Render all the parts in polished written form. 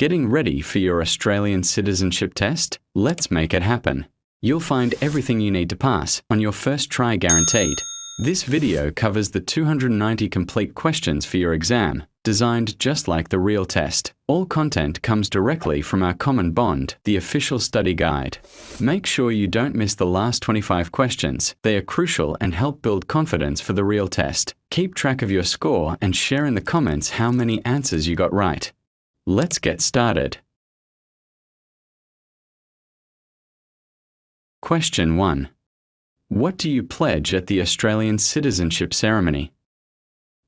Getting ready for your Australian Citizenship Test? Let's make it happen. You'll find everything you need to pass on your first try guaranteed. This video covers the 290 complete questions for your exam, designed just like the real test. All content comes directly from our common bond, the official study guide. Make sure you don't miss the last 25 questions. They are crucial and help build confidence for the real test. Keep track of your score and share in the comments how many answers you got right. Let's get started. Question 1. What do you pledge at the Australian citizenship ceremony?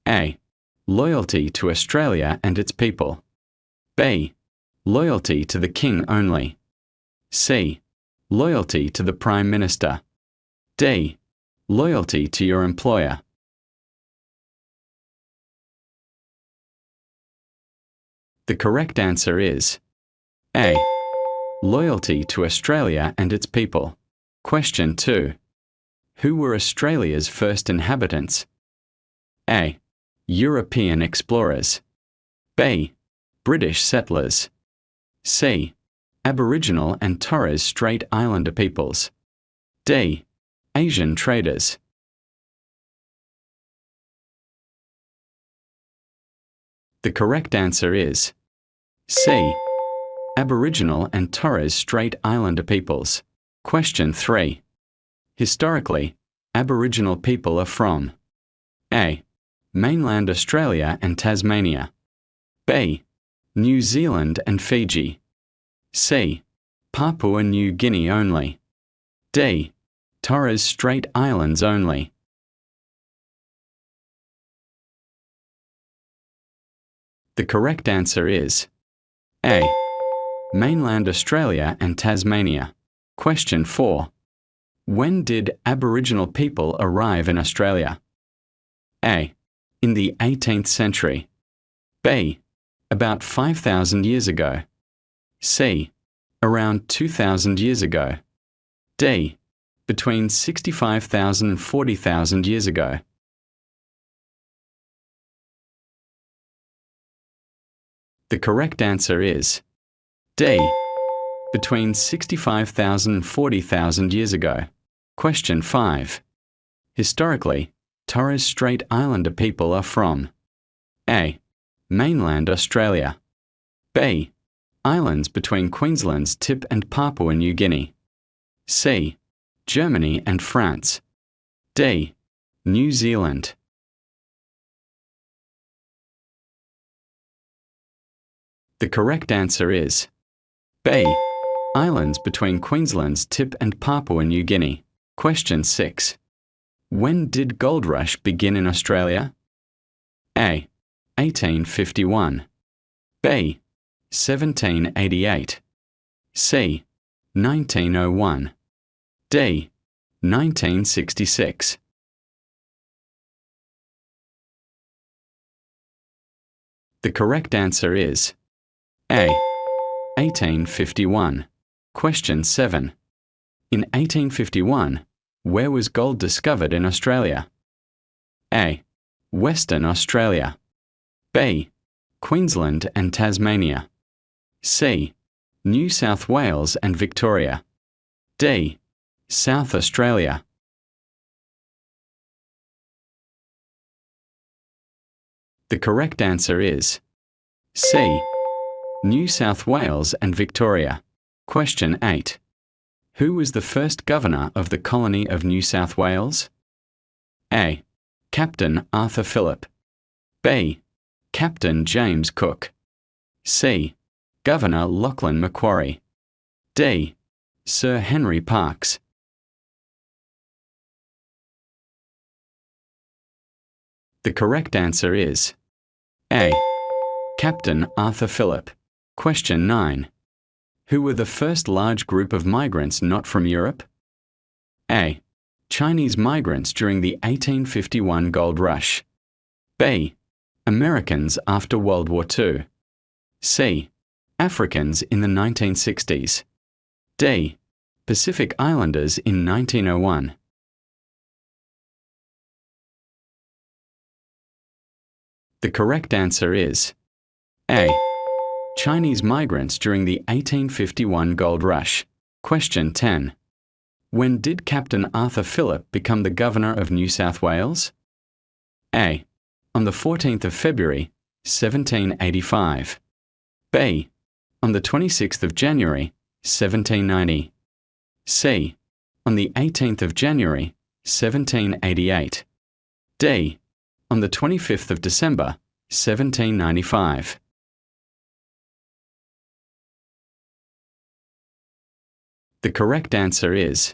A. Loyalty to Australia and its people. B. Loyalty to the King only. C. Loyalty to the Prime Minister. D. Loyalty to your employer. The correct answer is A. Loyalty to Australia and its people. Question 2. Who were Australia's first inhabitants? A. European explorers. B. British settlers. C. Aboriginal and Torres Strait Islander peoples. D. Asian traders. The correct answer is C. Aboriginal and Torres Strait Islander peoples. Question 3. Historically, Aboriginal people are from A. Mainland Australia and Tasmania. B. New Zealand and Fiji. C. Papua New Guinea only. D. Torres Strait Islands only. The correct answer is A. Mainland Australia and Tasmania. Question 4. When did Aboriginal people arrive in Australia? A. In the 18th century. B. About 5,000 years ago. C. Around 2,000 years ago. D. Between 65,000 and 40,000 years ago. The correct answer is D. Between 65,000 and 40,000 years ago. Question 5. Historically, Torres Strait Islander people are from A. Mainland Australia. B. Islands between Queensland's tip and Papua New Guinea. C. Germany and France. D. New Zealand. The correct answer is B. Islands between Queensland's tip and Papua New Guinea. Question 6. When did gold rush begin in Australia? A. 1851. B. 1788. C. 1901. D. 1966. The correct answer is A. 1851. Question 7. In 1851, where was gold discovered in Australia? A. Western Australia. B. Queensland and Tasmania. C. New South Wales and Victoria. D. South Australia. The correct answer is C. New South Wales and Victoria. Question 8. Who was the first governor of the colony of New South Wales? A. Captain Arthur Phillip. B. Captain James Cook. C. Governor Lachlan Macquarie. D. Sir Henry Parkes. The correct answer is A. Captain Arthur Phillip. Question 9. Who were the first large group of migrants not from Europe? A. Chinese migrants during the 1851 gold rush. B. Americans after World War II. C. Africans in the 1960s. D. Pacific Islanders in 1901. The correct answer is A. Chinese migrants during the 1851 gold rush. Question 10. When did Captain Arthur Phillip become the Governor of New South Wales? A. On the 14th of February, 1785. B. On the 26th of January, 1790. C. On the 18th of January, 1788. D. On the 25th of December, 1795. The correct answer is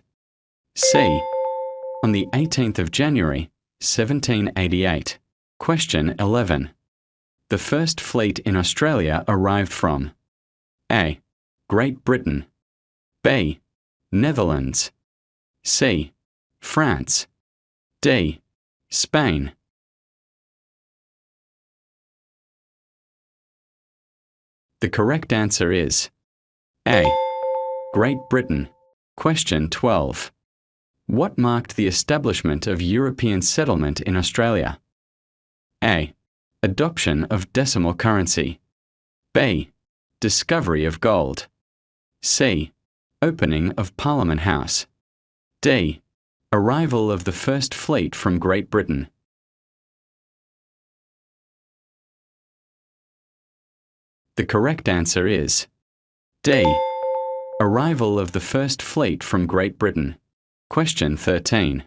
C. On the 18th of January, 1788. Question 11. The first fleet in Australia arrived from A. Great Britain. B. Netherlands. C. France. D. Spain. The correct answer is A. Great Britain. Question 12. What marked the establishment of European settlement in Australia? A. Adoption of decimal currency. B. Discovery of gold. C. Opening of Parliament House. D. Arrival of the first fleet from Great Britain. The correct answer is D. Arrival of the first fleet from Great Britain. Question 13.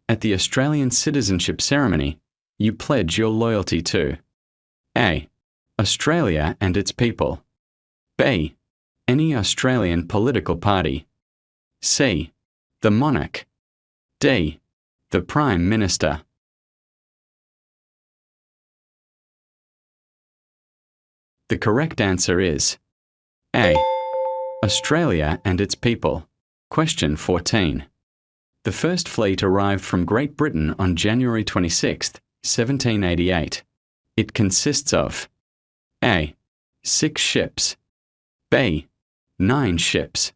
At the Australian Citizenship Ceremony, you pledge your loyalty to A. Australia and its people. B. Any Australian political party. C. The monarch. D. The Prime Minister. The correct answer is A. Australia and its people. Question 14. The first fleet arrived from Great Britain on January 26, 1788. It consists of A. 6 ships. B. 9 ships.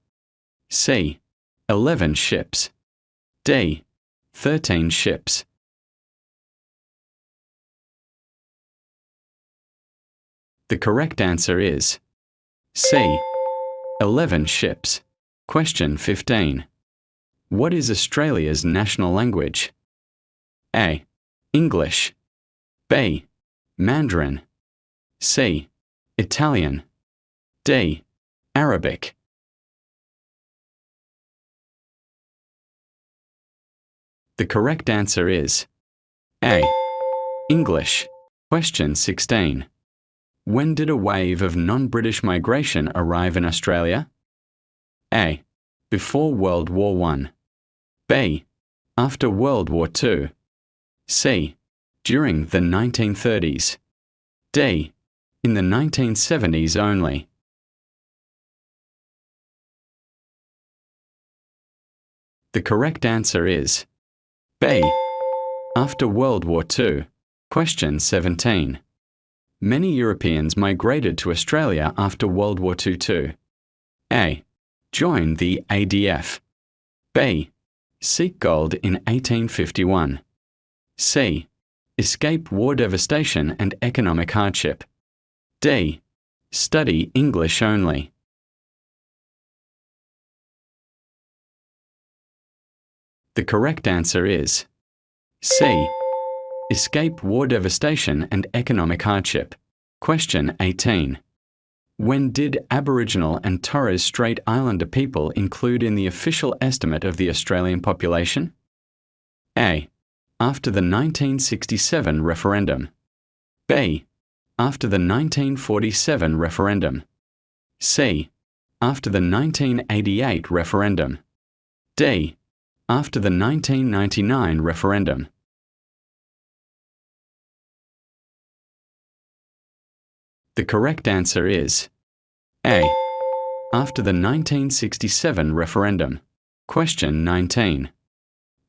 C. 11 ships. D. 13 ships. The correct answer is C. 11 ships. Question 15. What is Australia's national language? A. English. B. Mandarin. C. Italian. D. Arabic. The correct answer is A. English. Question 16. When did a wave of non-British migration arrive in Australia? A. Before World War I. B. After World War II. C. During the 1930s. D. In the 1970s only. The correct answer is B. After World War II. Question 17. Many Europeans migrated to Australia after World War II too. A. Join the ADF. B. Seek gold in 1851. C. Escape war devastation and economic hardship. D. Study English only. The correct answer is C. Escape war devastation and economic hardship. Question 18. When did Aboriginal and Torres Strait Islander people include in the official estimate of the Australian population? A. After the 1967 referendum. B. After the 1947 referendum. C. After the 1988 referendum. D. After the 1999 referendum. The correct answer is A. After the 1967 referendum. Question 19.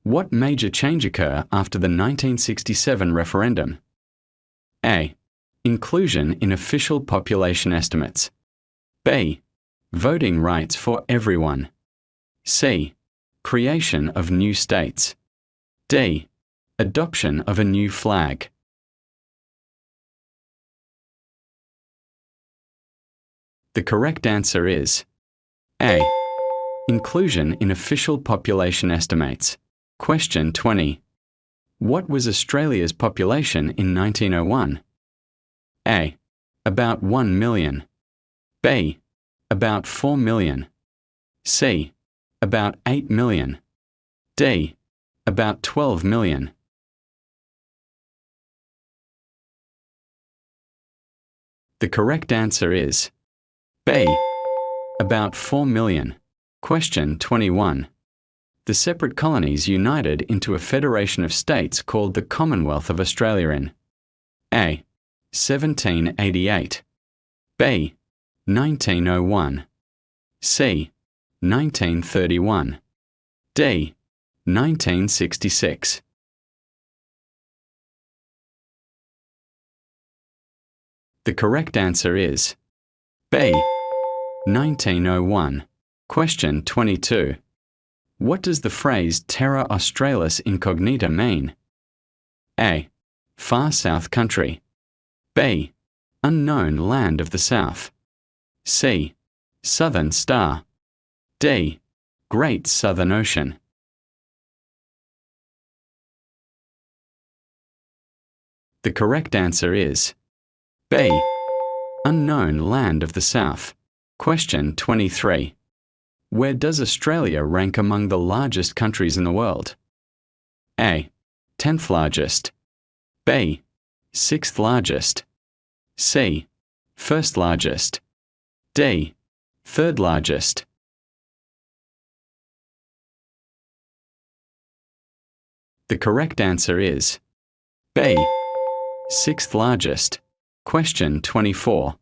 What major change occurred after the 1967 referendum? A. Inclusion in official population estimates. B. Voting rights for everyone. C. Creation of new states. D. Adoption of a new flag. The correct answer is A. Inclusion in official population estimates. Question 20. What was Australia's population in 1901? A. About 1 million. B. About 4 million. C. About 8 million. D. About 12 million. The correct answer is B. About 4 million. Question 21. The separate colonies united into a federation of states called the Commonwealth of Australia in A. 1788. B. 1901. C. 1931. D. 1966. The correct answer is B. 1901. Question 22. What does the phrase Terra Australis Incognita mean? A. Far South Country. B. Unknown Land of the South. C. Southern Star. D. Great Southern Ocean. The correct answer is B. Unknown Land of the South. Question 23. Where does Australia rank among the largest countries in the world? A. 10th largest. B. 6th largest. C. 1st largest. D. 3rd largest. The correct answer is B. 6th largest. Question 24.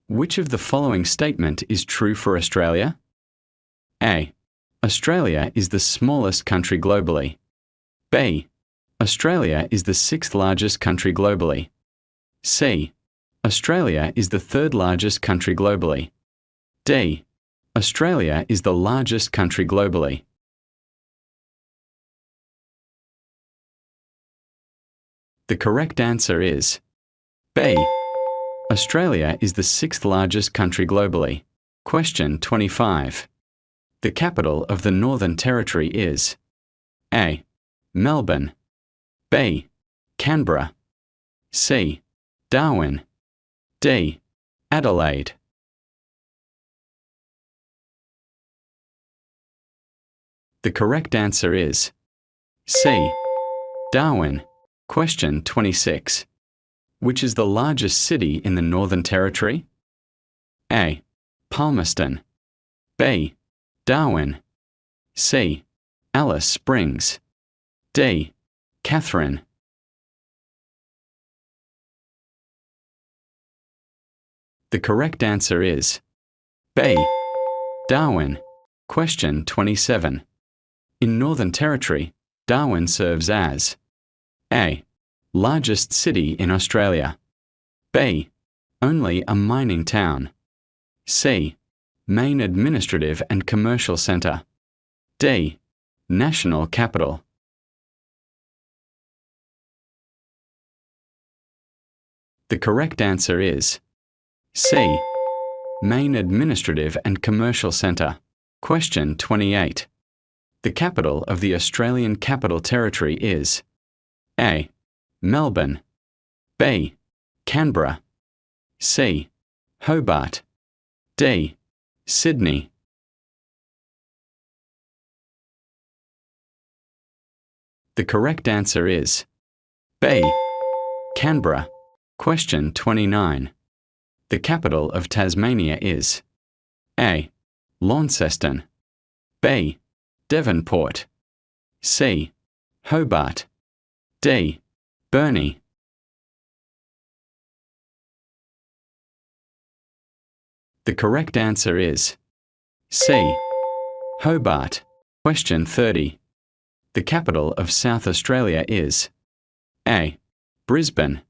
Which of the following statement is true for Australia? A. Australia is the smallest country globally. B. Australia is the 6th largest country globally. C. Australia is the 3rd largest country globally. D. Australia is the largest country globally. The correct answer is B. Australia is the 6th largest country globally. Question 25. The capital of the Northern Territory is A. Melbourne. B. Canberra. C. Darwin. D. Adelaide. The correct answer is C. Darwin. Question 26. Which is the largest city in the Northern Territory? A. Palmerston. B. Darwin. C. Alice Springs. D. Catherine. The correct answer is B. Darwin. Question 27. In Northern Territory, Darwin serves as A. Largest city in Australia. B. Only a mining town. C. Main administrative and commercial centre. D. National capital. The correct answer is C. Main administrative and commercial centre. Question 28. The capital of the Australian Capital Territory is A. Melbourne. B. Canberra. C. Hobart. D. Sydney. The correct answer is B. Canberra. Question 29. The capital of Tasmania is A. Launceston. B. Devonport. C. Hobart. D. Burnie. The correct answer is C. Hobart. Question 30. The capital of South Australia is A. Brisbane.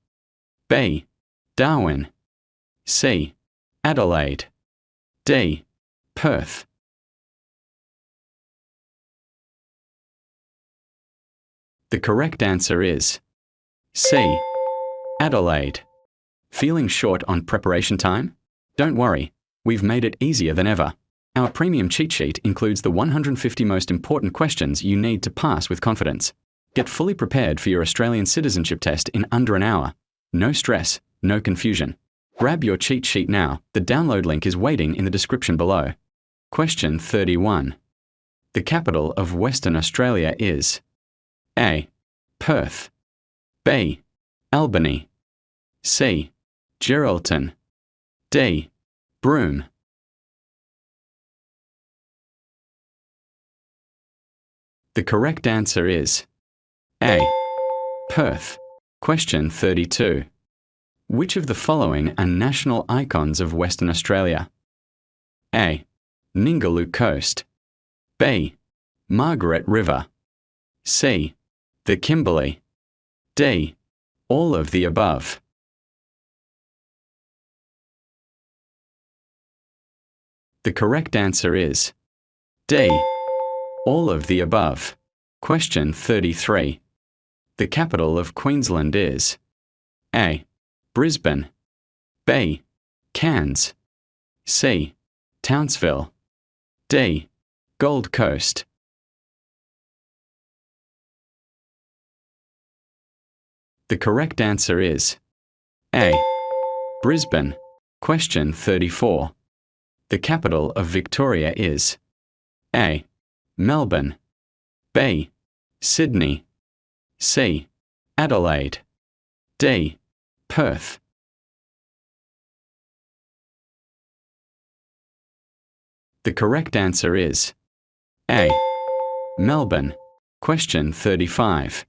B. Darwin. C. Adelaide. D. Perth. The correct answer is C. Adelaide. Feeling short on preparation time? Don't worry. We've made it easier than ever. Our premium cheat sheet includes the 150 most important questions you need to pass with confidence. Get fully prepared for your Australian Citizenship Test in under an hour. No stress, no confusion. Grab your cheat sheet now. The download link is waiting in the description below. Question 31. The capital of Western Australia is A. Perth, B. Albany, C. Geraldton, D. Broome. The correct answer is A. Perth. Question 32. Which of the following are national icons of Western Australia? A. Ningaloo Coast, B. Margaret River, C. The Kimberley, D. All of the above. The correct answer is D. All of the above. Question 33. The capital of Queensland is A. Brisbane, B. Cairns, C. Townsville, D. Gold Coast. The correct answer is A. Brisbane. Question 34. The capital of Victoria is A. Melbourne, B. Sydney, C. Adelaide, D. Perth. The correct answer is A. Melbourne. Question 35.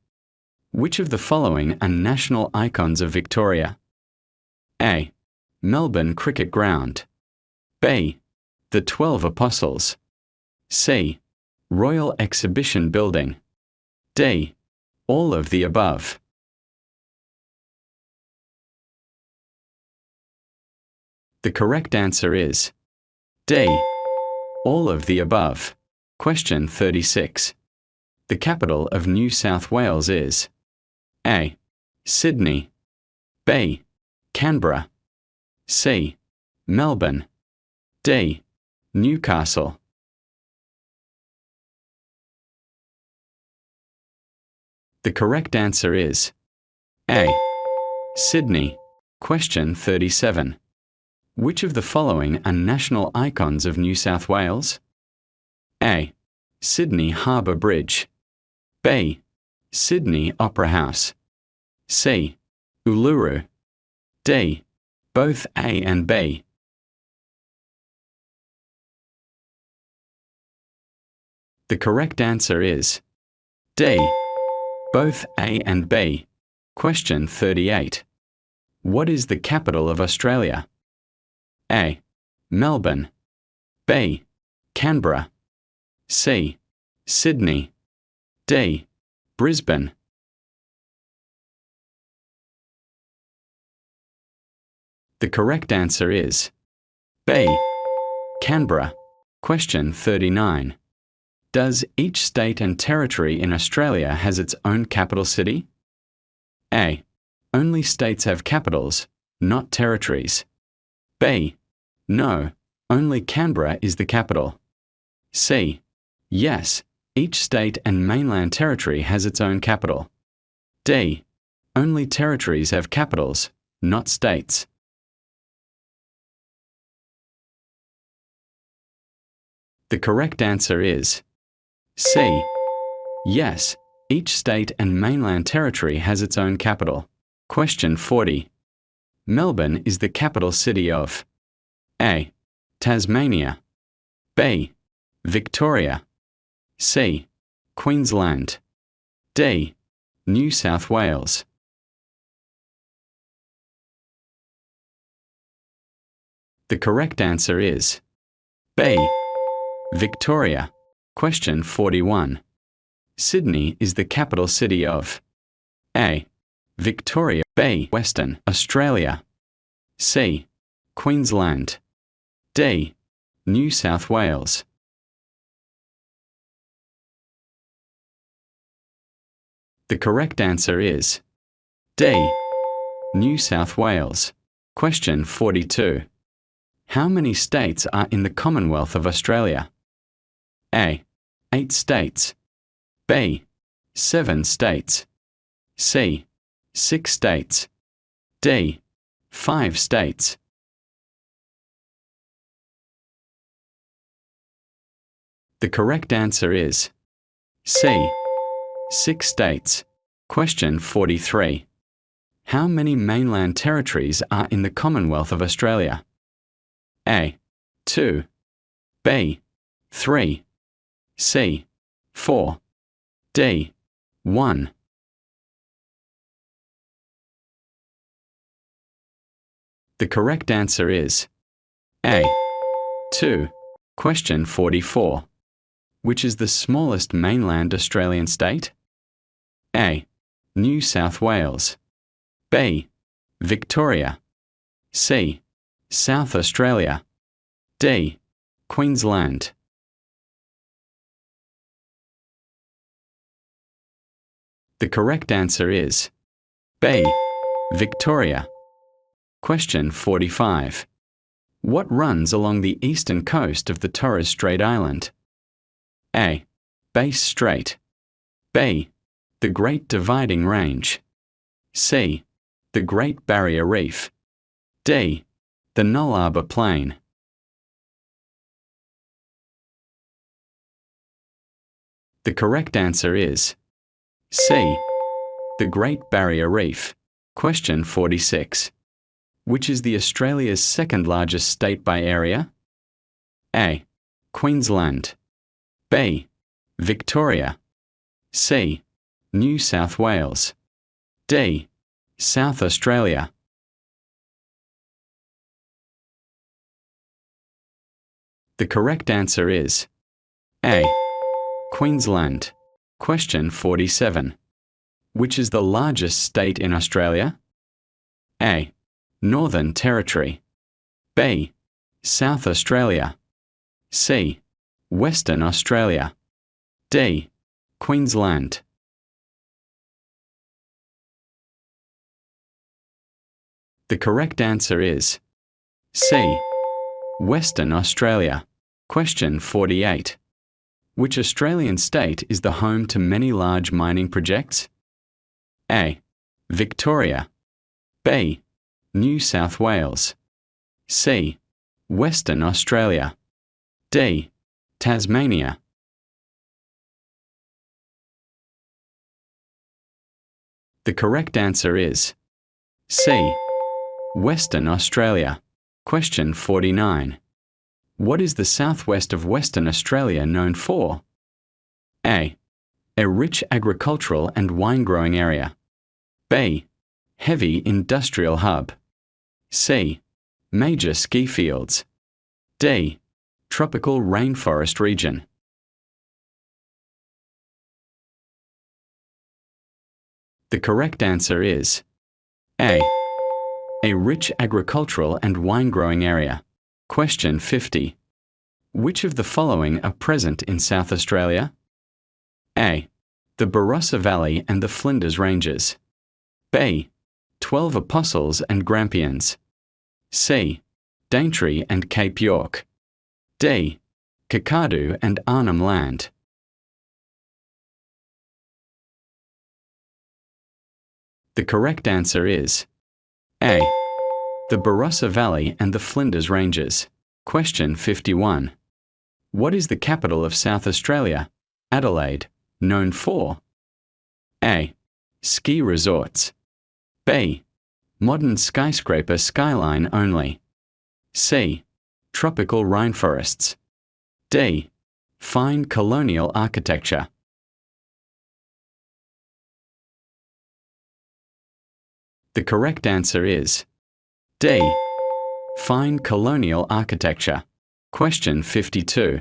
Which of the following are national icons of Victoria? A. Melbourne Cricket Ground, B. The 12 Apostles, C. Royal Exhibition Building, D. All of the above. The correct answer is D. All of the above. Question 36. The capital of New South Wales is A. Sydney, B. Canberra, C. Melbourne, D. Newcastle. The correct answer is A. Sydney. Question 37. Which of the following are national icons of New South Wales? A. Sydney Harbour Bridge, B. Sydney Opera House, C. Uluru, D. Both A and B. The correct answer is D. Both A and B. Question 38. What is the capital of Australia? A. Melbourne, B. Canberra, C. Sydney, D. Brisbane. The correct answer is B. Canberra. Question 39. Does each state and territory in Australia has its own capital city? A. Only states have capitals, not territories. B. No, only Canberra is the capital. C. Yes, each state and mainland territory has its own capital. D. Only territories have capitals, not states. The correct answer is C. Yes, each state and mainland territory has its own capital. Question 40. Melbourne is the capital city of A. Tasmania, B. Victoria, C. Queensland, D. New South Wales. The correct answer is B. Victoria. Question 41. Sydney is the capital city of A. Victoria, B. Western Australia, C. Queensland, D. New South Wales. The correct answer is D. New South Wales. Question 42. How many states are in the Commonwealth of Australia? A. 8 states. B. 7 states. C. 6 states. D. 5 states. The correct answer is C. 6 states. Question 43. How many mainland territories are in the Commonwealth of Australia? A. 2. B. 3. C. 4. D. 1. The correct answer is A. 2. Question 44. Which is the smallest mainland Australian state? A. New South Wales. B. Victoria. C. South Australia. D. Queensland. The correct answer is B. Victoria. Question 45. What runs along the eastern coast of the Torres Strait Island? A. Bass Strait. B. The Great Dividing Range. C. The Great Barrier Reef. D. The Nullarbor Plain. The correct answer is C. The Great Barrier Reef. Question 46. Which is the Australia's second largest state by area? A. Queensland. B. Victoria. C. New South Wales. D. South Australia. The correct answer is A. Queensland. Question 47. Which is the largest state in Australia? A. Northern Territory. B. South Australia. C. Western Australia. D. Queensland. The correct answer is C. Western Australia. Question 48. Which Australian state is the home to many large mining projects? A. Victoria. B. New South Wales. C. Western Australia. D. Tasmania. The correct answer is C. Western Australia. Question 49. What is the southwest of Western Australia known for? A. A rich agricultural and wine-growing area. B. Heavy industrial hub. C. Major ski fields. D. Tropical rainforest region. The correct answer is A. A rich agricultural and wine-growing area. Question 50. Which of the following are present in South Australia? A. The Barossa Valley and the Flinders Ranges. B. 12 Apostles and Grampians. C. Daintree and Cape York. D. Kakadu and Arnhem Land. The correct answer is A. The Barossa Valley and the Flinders Ranges. Question 51. What is the capital of South Australia, Adelaide, known for? A. Ski resorts. B. Modern skyscraper skyline only. C. Tropical rainforests. D. Fine colonial architecture. The correct answer is D. Fine colonial architecture. Question 52.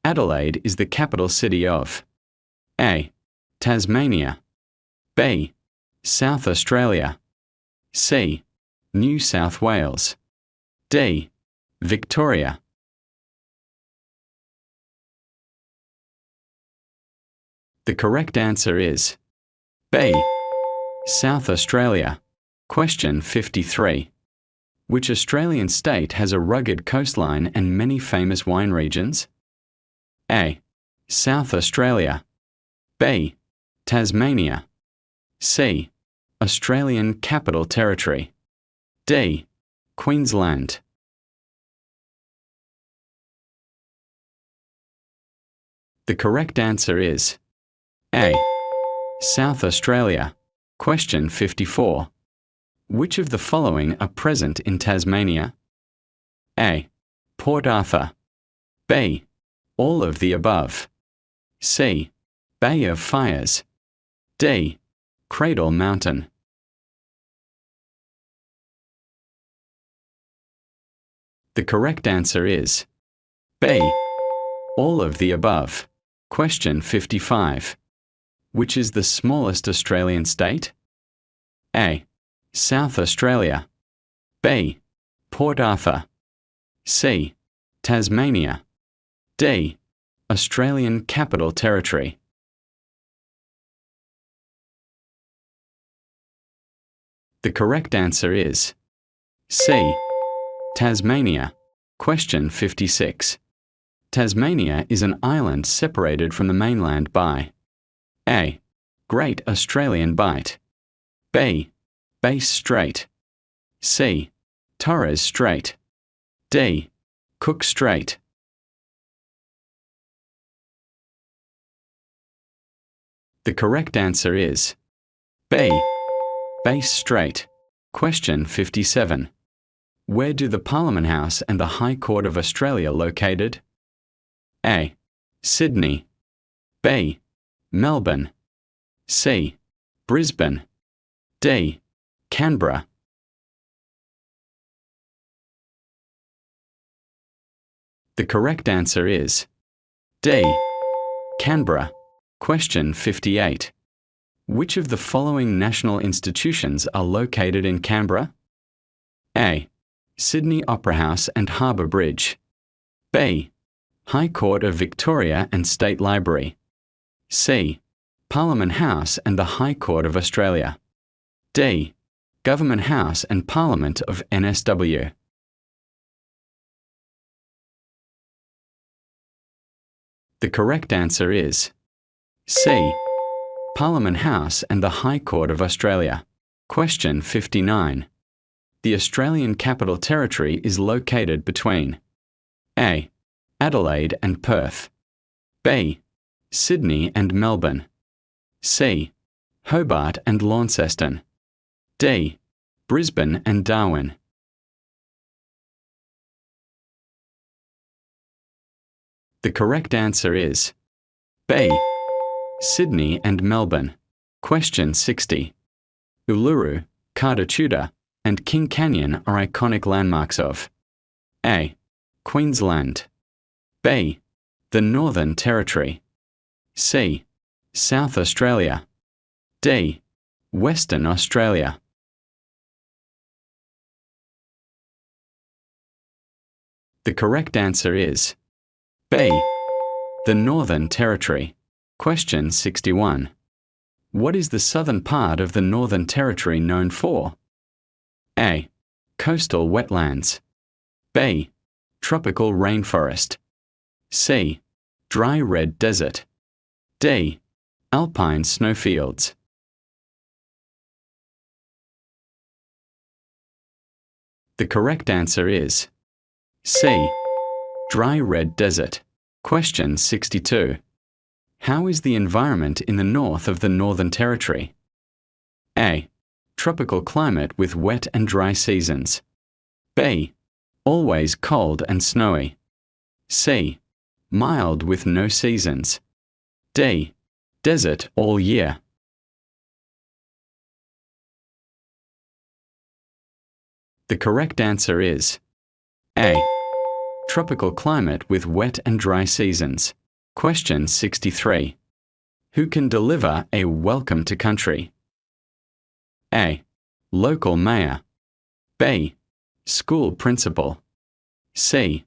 Adelaide is the capital city of A. Tasmania. B. South Australia. C. New South Wales. D. Victoria. The correct answer is B. South Australia. Question 53. Which Australian state has a rugged coastline and many famous wine regions? A. South Australia. B. Tasmania. C. Australian Capital Territory. D. Queensland. The correct answer is A. South Australia. Question 54. Which of the following are present in Tasmania? A. Port Arthur. B. All of the above. C. Bay of Fires. D. Cradle Mountain. The correct answer is B. All of the above. Question 55. Which is the smallest Australian state? A. South Australia. B. Port Arthur. C. Tasmania. D. Australian Capital Territory. The correct answer is C. Tasmania. Question 56. Tasmania is an island separated from the mainland by A. Great Australian Bight. B. Bass Strait. C. Torres Strait. D. Cook Strait. The correct answer is B. Bass Strait. Question 57. Where do the Parliament House and the High Court of Australia located? A. Sydney. B. Melbourne. C. Brisbane. D. Canberra. The correct answer is D. Canberra. Question 58. Which of the following national institutions are located in Canberra? A. Sydney Opera House and Harbour Bridge. B. High Court of Victoria and State Library. C. Parliament House and the High Court of Australia. D. Government House and Parliament of NSW. The correct answer is C. Parliament House and the High Court of Australia. Question 59. The Australian Capital Territory is located between A. Adelaide and Perth. B. Sydney and Melbourne. C. Hobart and Launceston. D. Brisbane and Darwin. The correct answer is B. Sydney and Melbourne. Question 60. Uluru, Carter and King Canyon are iconic landmarks of A. Queensland. B. The Northern Territory. C. South Australia. D. Western Australia. The correct answer is B. The Northern Territory. Question 61. What is the southern part of the Northern Territory known for? A. Coastal wetlands. B. Tropical rainforest. C. Dry red desert. D. Alpine snowfields. The correct answer is C. Dry red desert. Question 62. How is the environment in the north of the Northern Territory? A. Tropical climate with wet and dry seasons. B. Always cold and snowy. C. Mild with no seasons. D. Desert all year. The correct answer is A. Tropical climate with wet and dry seasons. Question 63. Who can deliver a welcome to country? A. Local mayor. B. School principal. C.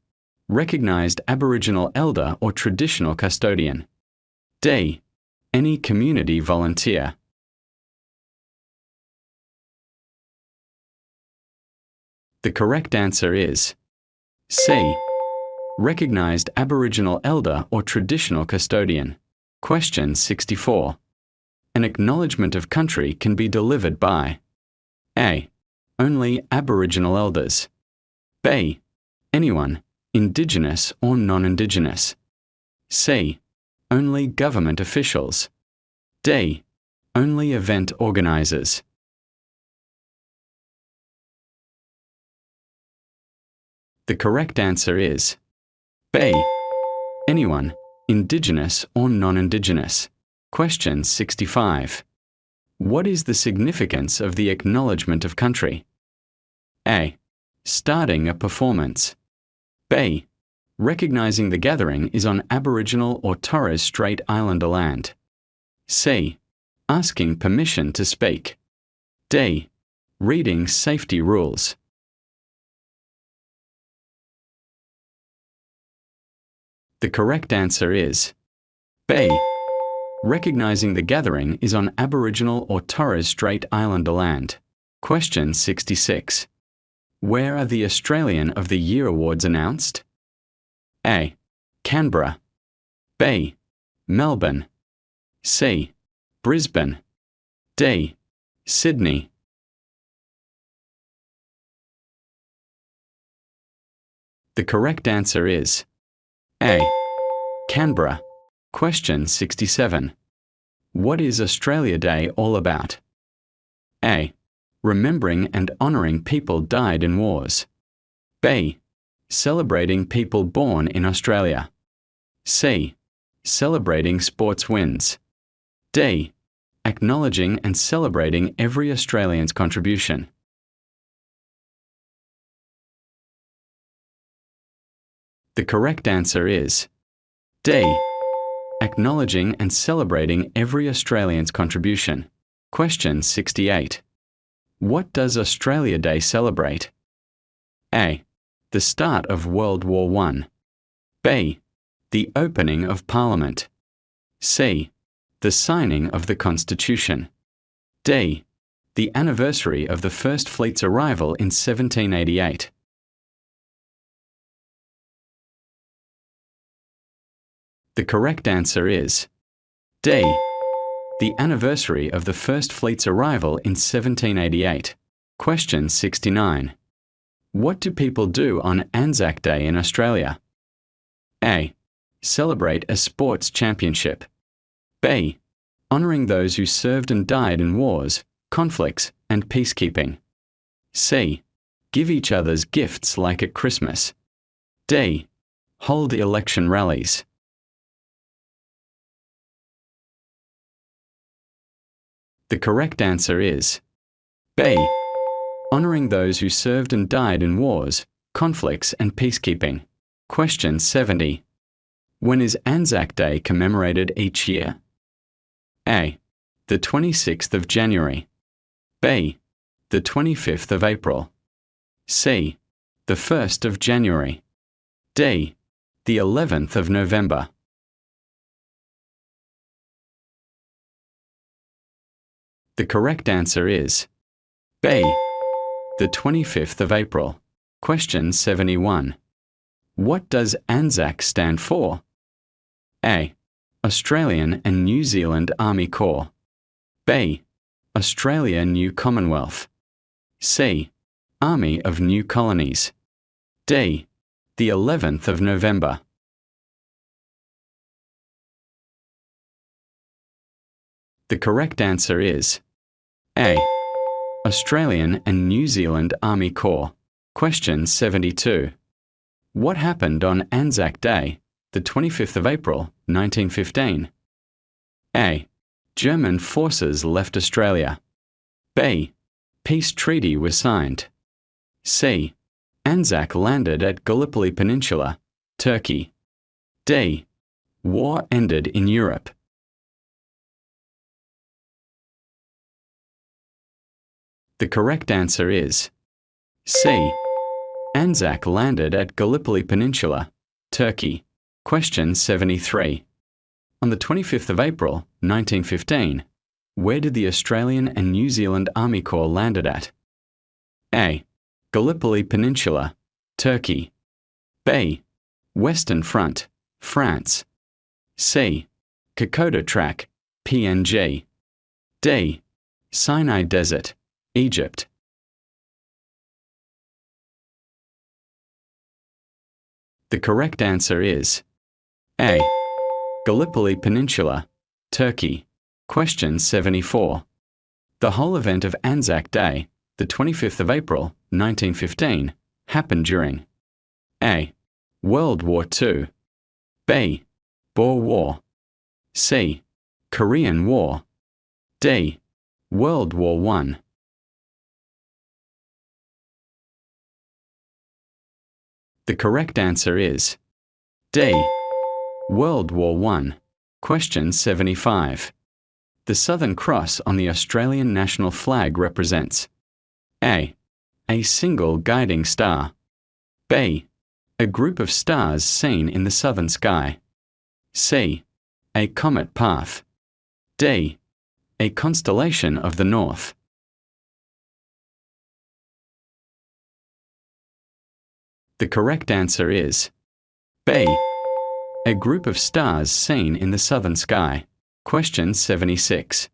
Recognised Aboriginal elder or traditional custodian. D. Any community volunteer. The correct answer is C. Recognised Aboriginal elder or traditional custodian. Question 64. An acknowledgement of country can be delivered by A. Only Aboriginal elders. B. Anyone, Indigenous or non-Indigenous. C. Only government officials. D. Only event organisers. The correct answer is B. Anyone, Indigenous or non-Indigenous. Question 65. What is the significance of the acknowledgement of country? A. Starting a performance. B. Recognising the gathering is on Aboriginal or Torres Strait Islander land. C. Asking permission to speak. D. Reading safety rules. The correct answer is B. Recognising the gathering is on Aboriginal or Torres Strait Islander land. Question 66. Where are the Australian of the Year awards announced? A. Canberra. B. Melbourne. C. Brisbane. D. Sydney. The correct answer is A. Canberra. Question 67. What is Australia Day all about? A. Remembering and honouring people died in wars. B. Celebrating people born in Australia. C. Celebrating sports wins. D. Acknowledging and celebrating every Australian's contribution. The correct answer is D. Acknowledging and celebrating every Australian's contribution. Question 68. What does Australia Day celebrate? A. The start of World War I. B. The opening of Parliament. C. The signing of the Constitution. D. The anniversary of the First Fleet's arrival in 1788. The correct answer is D. The anniversary of the First Fleet's arrival in 1788. Question 69. What do people do on Anzac Day in Australia? A. Celebrate a sports championship. B. Honouring those who served and died in wars, conflicts, and peacekeeping. C. Give each other's gifts like at Christmas. D. Hold election rallies. The correct answer is B. Honouring those who served and died in wars, conflicts, and peacekeeping. Question 70. When is Anzac Day commemorated each year? A. The 26th of January. B. The 25th of April. C. The 1st of January. D. The 11th of November. The correct answer is B. The 25th of April. Question 71. What does Anzac stand for? A. Australian and New Zealand Army Corps. B. Australia New Commonwealth. C. Army of New Colonies. D. The 11th of November. The correct answer is A. Australian and New Zealand Army Corps. Question 72. What happened on Anzac Day, the 25th of April, 1915? A. German forces left Australia. B. Peace treaty was signed. C. Anzac landed at Gallipoli Peninsula, Turkey. D. War ended in Europe. The correct answer is C. Anzac landed at Gallipoli Peninsula, Turkey. Question 73. On the 25th of April, 1915, where did the Australian and New Zealand Army Corps landed at? A. Gallipoli Peninsula, Turkey. B. Western Front, France. C. Kokoda Track, PNG. D. Sinai Desert, Egypt. The correct answer is A. Gallipoli Peninsula, Turkey. Question 74. The whole event of Anzac Day, the 25th of April, 1915, happened during A. World War II. B. Boer War. C. Korean War. D. World War I. The correct answer is D. World War I. Question 75. The Southern Cross on the Australian national flag represents A. A single guiding star. B. A group of stars seen in the southern sky. C. A comet path. D. A constellation of the north. The correct answer is B. A group of stars seen in the southern sky. Question 76.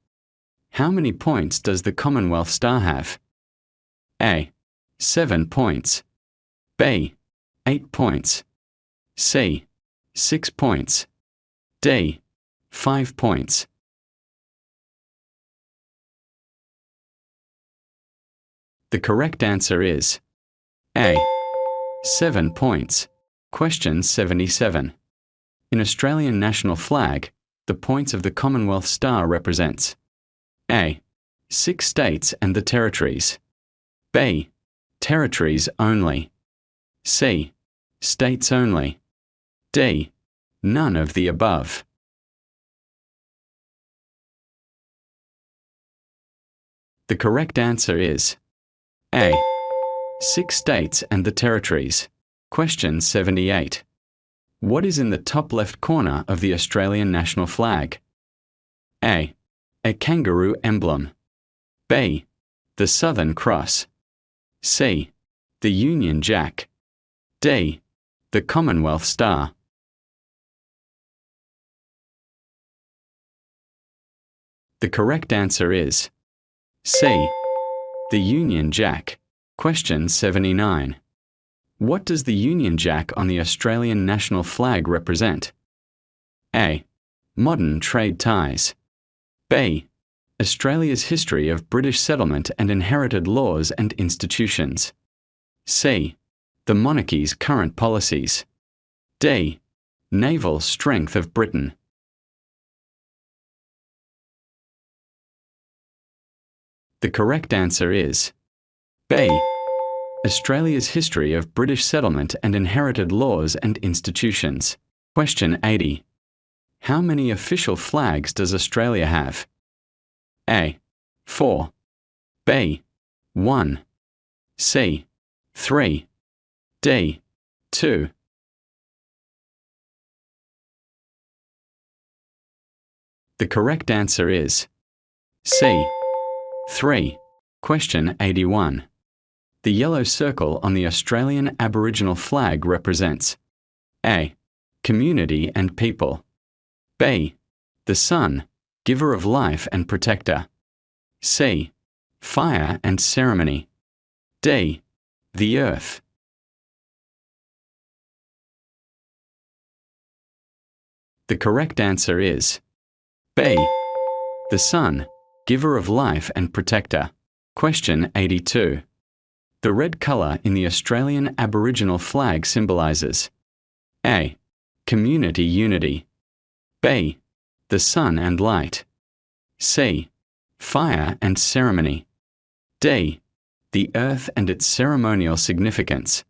How many points does the Commonwealth star have? A. 7 points. B. 8 points. C. 6 points. D. 5 points. The correct answer is A. 7 points. Question 77. In Australian national flag, the points of the Commonwealth star represents A. 6 states and the territories. B. Territories only. C. States only. D. None of the above. The correct answer is A. 6 states and the territories. Question 78. What is in the top left corner of the Australian national flag? A. A kangaroo emblem. B. The Southern Cross. C. The Union Jack. D. The Commonwealth Star. The correct answer is C. The Union Jack. Question 79. What does the Union Jack on the Australian national flag represent? A. Modern trade ties. B. Australia's history of British settlement and inherited laws and institutions. C. The monarchy's current policies. D. Naval strength of Britain. The correct answer is B. Australia's history of British settlement and inherited laws and institutions. Question 80. How many official flags does Australia have? A. 4. B. 1. C. 3. D. 2. The correct answer is C. 3. Question 81. The yellow circle on the Australian Aboriginal flag represents A. Community and people. B. The sun, giver of life and protector. C. Fire and ceremony. D. The earth. The correct answer is B. The sun, giver of life and protector. Question 82. The red colour in the Australian Aboriginal flag symbolises A. Community unity. B. The sun and light. C. Fire and ceremony. D. The earth and its ceremonial significance.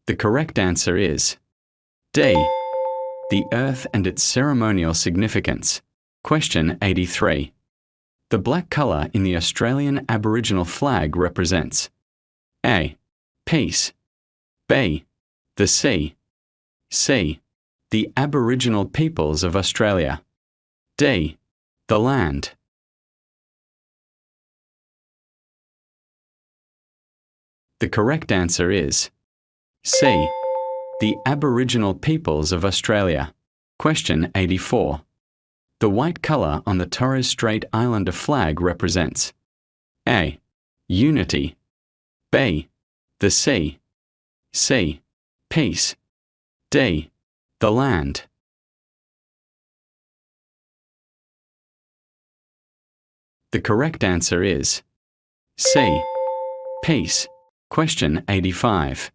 The correct answer is D. The earth and its ceremonial significance. Question 83. The black colour in the Australian Aboriginal flag represents A. Peace. B. The sea. C. The Aboriginal peoples of Australia. D. The land. The correct answer is C. The Aboriginal peoples of Australia. Question 84. The white colour on the Torres Strait Islander flag represents A. Unity. B. The sea. C. Peace. D. The land. The correct answer is C. Peace. Question 85.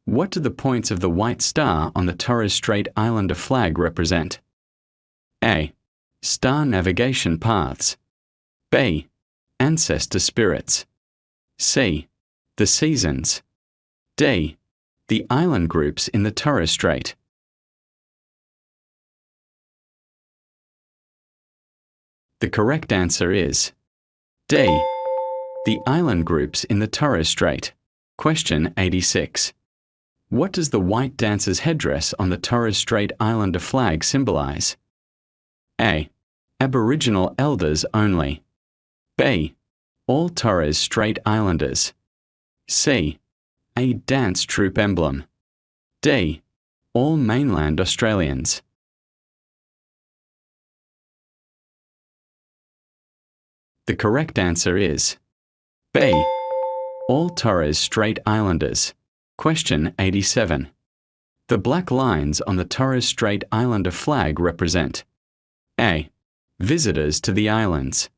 What do the points of the white star on the Torres Strait Islander flag represent? A. Star navigation paths. B. Ancestor spirits. C. The seasons. D. The island groups in the Torres Strait. The correct answer is D. The island groups in the Torres Strait. Question 86. What does the white dancer's headdress on the Torres Strait Islander flag symbolize? A. Aboriginal elders only. B. All Torres Strait Islanders. C. A dance troupe emblem. D. All mainland Australians. The correct answer is B. All Torres Strait Islanders. Question 87. The black lines on the Torres Strait Islander flag represent A. Visitors to the islands.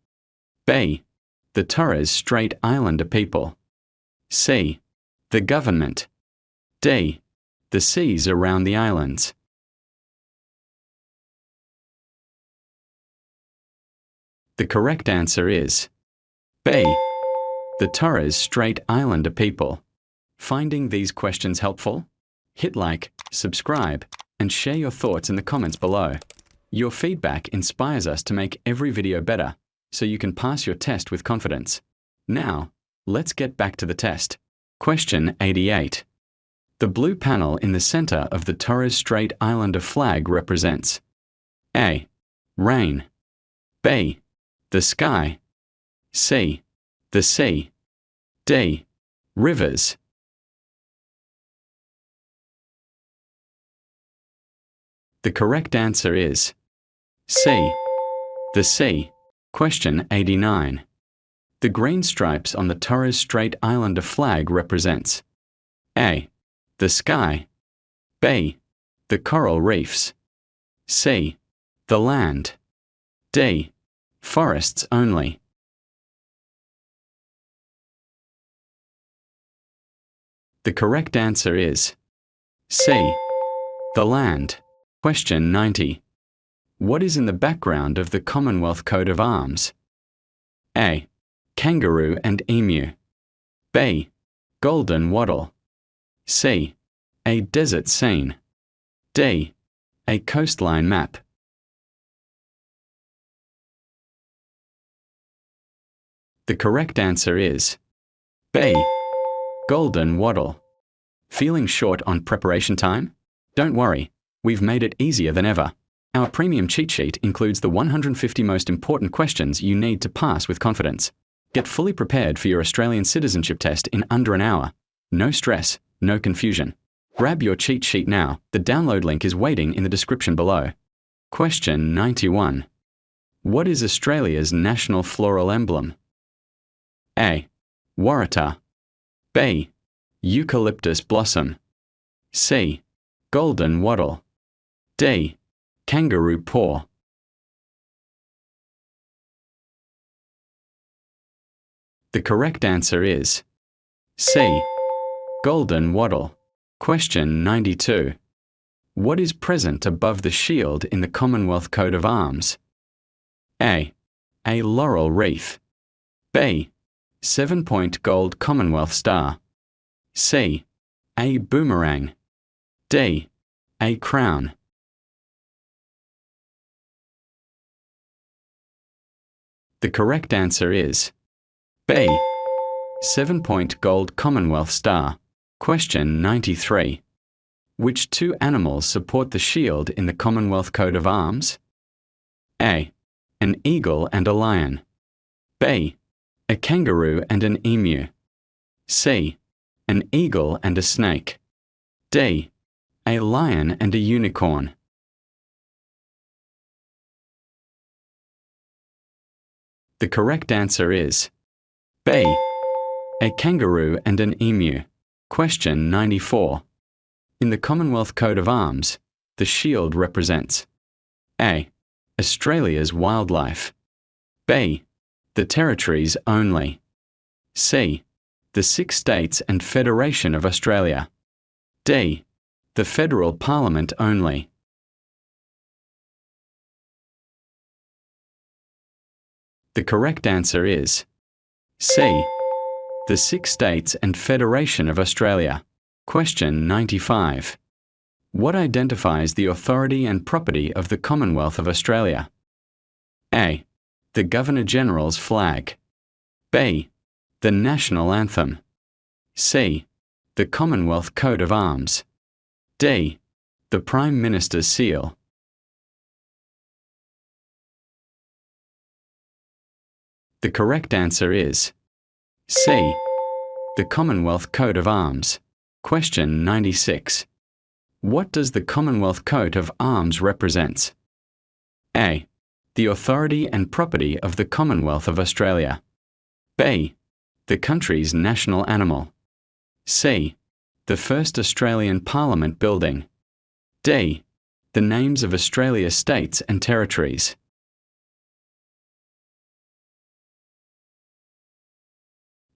B. The Torres Strait Islander people. C. The government. D. The seas around the islands. The correct answer is B. The Torres Strait Islander people. Finding these questions helpful? Hit like, subscribe, and share your thoughts in the comments below. Your feedback inspires us to make every video better, so you can pass your test with confidence. Now, let's get back to the test. Question 88. The blue panel in the center of the Torres Strait Islander flag represents A. Rain. B. The sky. C. The sea. D. Rivers. The correct answer is C. The sea. Question 89. The green stripes on the Torres Strait Islander flag represents A. The sky. B. The coral reefs. C. The land. D. Forests only. The correct answer is C. The land. Question 90. What is in the background of the Commonwealth coat of arms? A. Kangaroo and emu. B. Golden wattle. C. A desert scene. D. A coastline map. The correct answer is B. Golden wattle. Feeling short on preparation time? Don't worry, we've made it easier than ever. Our premium cheat sheet includes the 150 most important questions you need to pass with confidence. Get fully prepared for your Australian Citizenship Test in under an hour. No stress, no confusion. Grab your cheat sheet now. The download link is waiting in the description below. Question 91. What is Australia's national floral emblem? A. Waratah. B. Eucalyptus blossom. C. Golden wattle. D. Kangaroo paw. The correct answer is C. Golden wattle. Question 92. What is present above the shield in the Commonwealth coat of arms? A. A laurel wreath. B. 7-point gold Commonwealth star. C. A boomerang. D. A crown. The correct answer is B. 7-point gold Commonwealth star. Question 93. Which two animals support the shield in the Commonwealth coat of arms? A. An eagle and a lion. B. A kangaroo and an emu. C. an eagle and a snake. D, a lion and a unicorn. The correct answer is B, a kangaroo and an emu. Question 94. In the Commonwealth coat of arms, the shield represents A, Australia's wildlife. B, the territories only. C, the 6 states and Federation of Australia. D, the federal parliament only. The correct answer is C, the 6 states and Federation of Australia. Question 95. What identifies the authority and property of the Commonwealth of Australia? A, the Governor-General's flag. B, the national anthem. C, the Commonwealth coat of arms. D, the Prime Minister's seal. The correct answer is C, the Commonwealth coat of arms. Question 96. What does the Commonwealth coat of arms represent? A, the authority and property of the Commonwealth of Australia. B, the country's national animal. C, the first Australian Parliament building. D, the names of Australia's states and territories.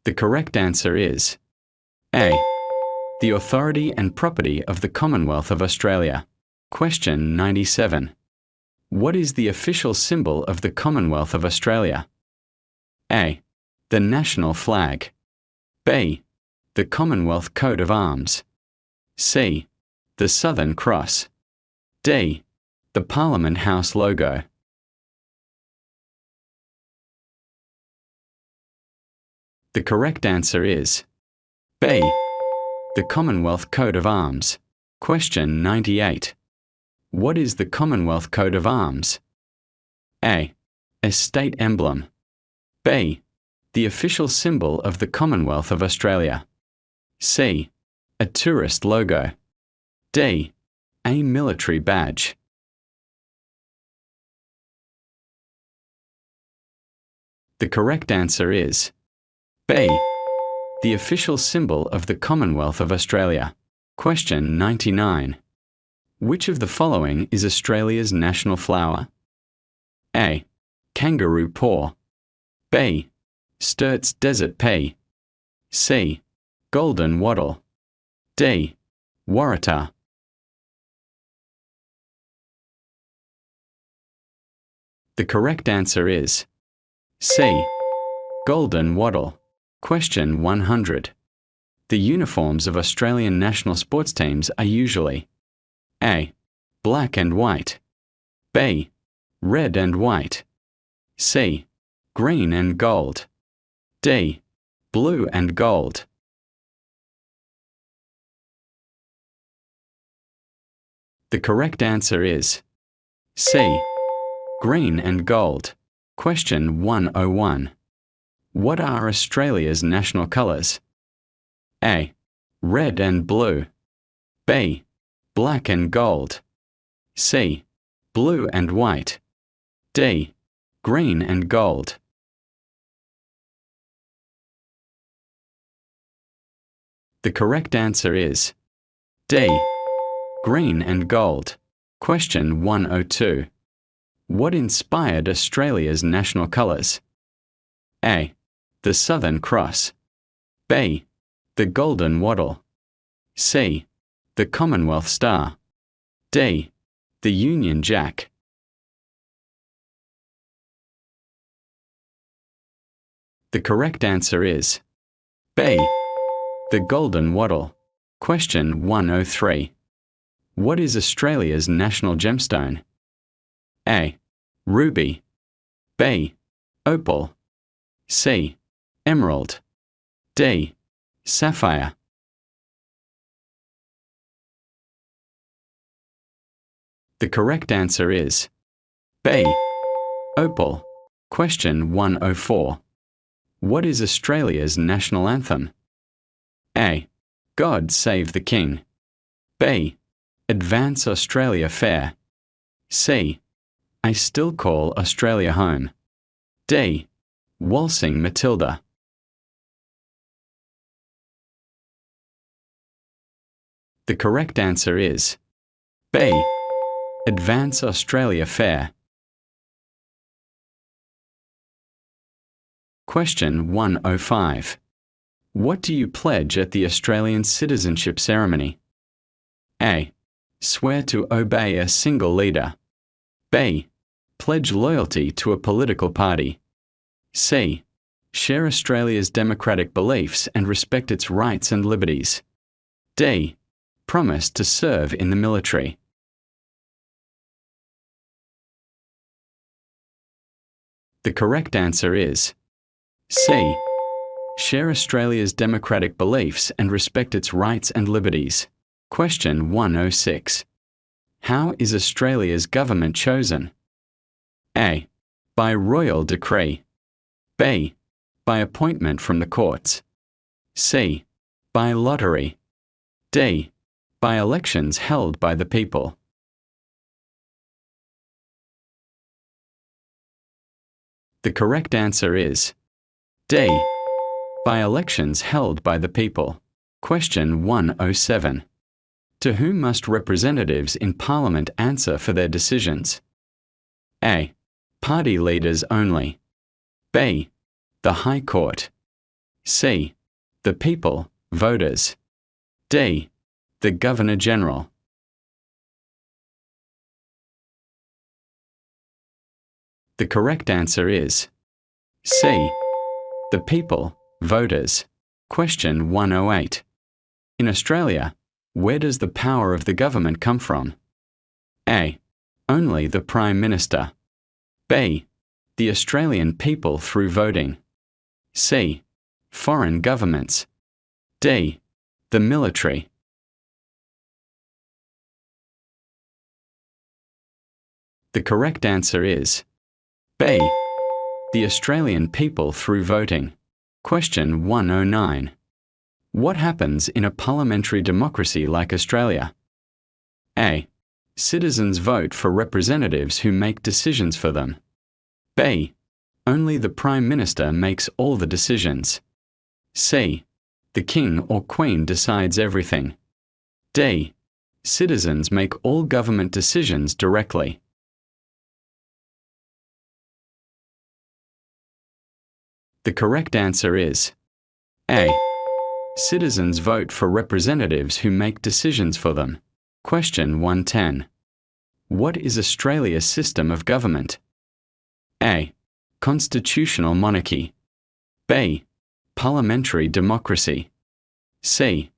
The correct answer is A, the authority and property of the Commonwealth of Australia. Question 97. What is the official symbol of the Commonwealth of Australia? A, the national flag. B, the Commonwealth coat of arms. C, the Southern Cross. D, the Parliament House logo. The correct answer is B, the Commonwealth coat of arms. Question 98. What is the Commonwealth coat of arms? A, a state emblem. B, the official symbol of the Commonwealth of Australia. C, a tourist logo. D, a military badge. The correct answer is B, the official symbol of the Commonwealth of Australia. Question 99. Which of the following is Australia's national flower? A, kangaroo paw. B, Sturt's desert pea. C, golden wattle. D, waratah. The correct answer is C, golden wattle. Question 100. The uniforms of Australian national sports teams are usually A, black and white. B, red and white. C, green and gold. D, blue and gold. The correct answer is C, green and gold. Question 101. What are Australia's national colours? A, red and blue. B, black and gold. C, blue and white. D, green and gold. The correct answer is D, green and gold. Question 102. What inspired Australia's national colours? A, the Southern Cross. B, the golden wattle. C, the Commonwealth Star. D, the Union Jack. The correct answer is B, the golden wattle. Question 103. What is Australia's national gemstone? A, ruby. B, opal. C, emerald. D, sapphire. The correct answer is B, opal. Question 104. What is Australia's national anthem? A, God save the King. B. Advance Australia fair. C. I still call Australia home. D. Waltzing Matilda. The correct answer is B. Advance Australia fair. Question 105. What do you pledge at the Australian citizenship ceremony? A. Swear to obey a single leader. B. Pledge loyalty to a political party. C. Share Australia's democratic beliefs and respect its rights and liberties. D. Promise to serve in the military. The correct answer is C. Share Australia's democratic beliefs and respect its rights and liberties. Question 106. How is Australia's government chosen? A. By royal decree. B. By appointment from the courts. C. By lottery. D. By elections held by the people. The correct answer is D. By elections held by the people. Question 107. To whom must representatives in Parliament answer for their decisions? A. Party leaders only. B. The High Court. C. The people, voters. D. The Governor-General. The correct answer is C. The people, voters. Question 108. In Australia, where does the power of the government come from? A. Only the Prime Minister. B. The Australian people through voting. C. Foreign governments. D. The military. The correct answer is B. The Australian people through voting. Question 109. What happens in a parliamentary democracy like Australia? A. Citizens vote for representatives who make decisions for them. B. Only the Prime Minister makes all the decisions. C. The King or Queen decides everything. D. Citizens make all government decisions directly. The correct answer is A. Citizens vote for representatives who make decisions for them. Question 110. What is Australia's system of government? A. Constitutional monarchy. B. Parliamentary democracy. C.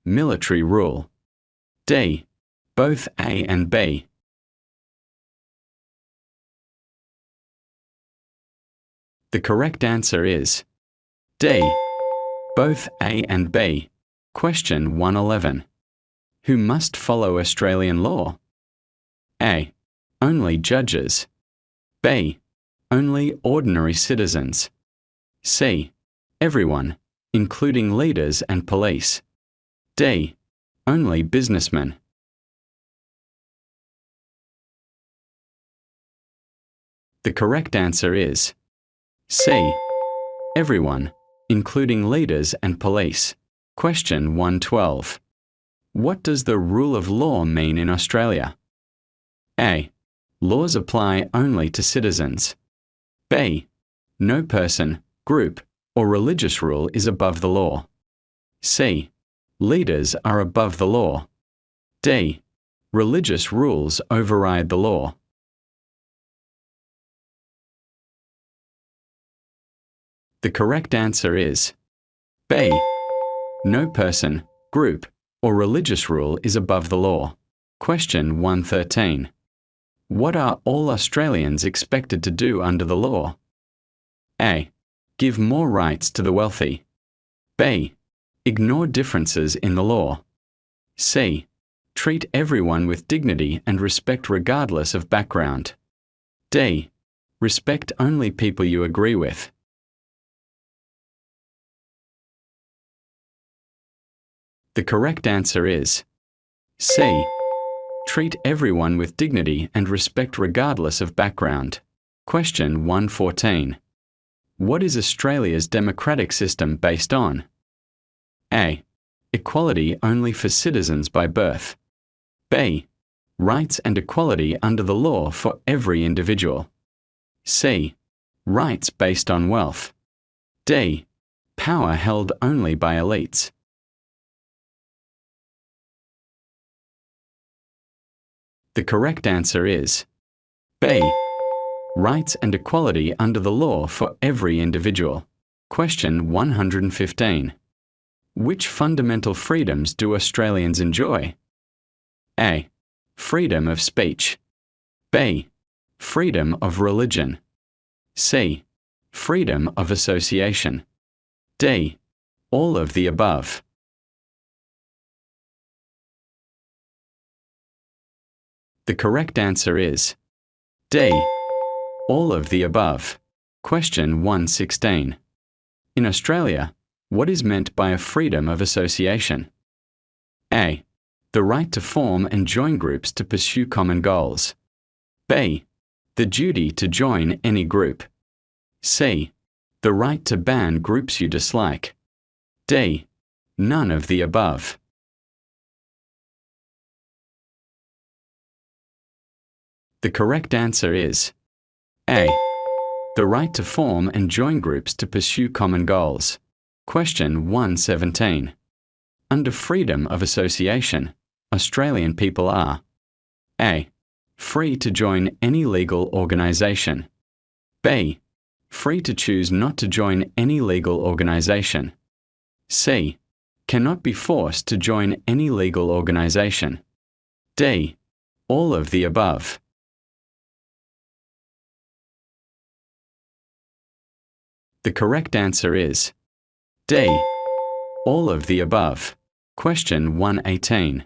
Military rule. D. Both A and B. The correct answer is D. Both A and B. Question 111. Who must follow Australian law? A. Only judges. B. Only ordinary citizens. C. Everyone, including leaders and police. D. Only businessmen. The correct answer is C. Everyone, including leaders and police. Question 112. What does the rule of law mean in Australia? A. Laws apply only to citizens. B. No person, group, or religious rule is above the law. C. Leaders are above the law. D. Religious rules override the law. The correct answer is B. No person, group, or religious rule is above the law. Question 113. What are all Australians expected to do under the law? A. Give more rights to the wealthy. B. Ignore differences in the law. C. Treat everyone with dignity and respect regardless of background. D. Respect only people you agree with. The correct answer is C. Treat everyone with dignity and respect regardless of background. Question 114. What is Australia's democratic system based on? A. Equality only for citizens by birth. B. Rights and equality under the law for every individual. C. Rights based on wealth. D. Power held only by elites. The correct answer is B. Rights and equality under the law for every individual. Question 115. Which fundamental freedoms do Australians enjoy? A. Freedom of speech. B. Freedom of religion. C. Freedom of association. D. All of the above. The correct answer is D. All of the above. Question 116. In Australia, what is meant by a freedom of association? A. The right to form and join groups to pursue common goals. B. The duty to join any group. C. The right to ban groups you dislike. D. None of the above. The correct answer is A. The right to form and join groups to pursue common goals. Question 117. Under freedom of association, Australian people are A. Free to join any legal organisation. B. Free to choose not to join any legal organisation. C. Cannot be forced to join any legal organisation. D. All of the above. The correct answer is D. All of the above. Question 118.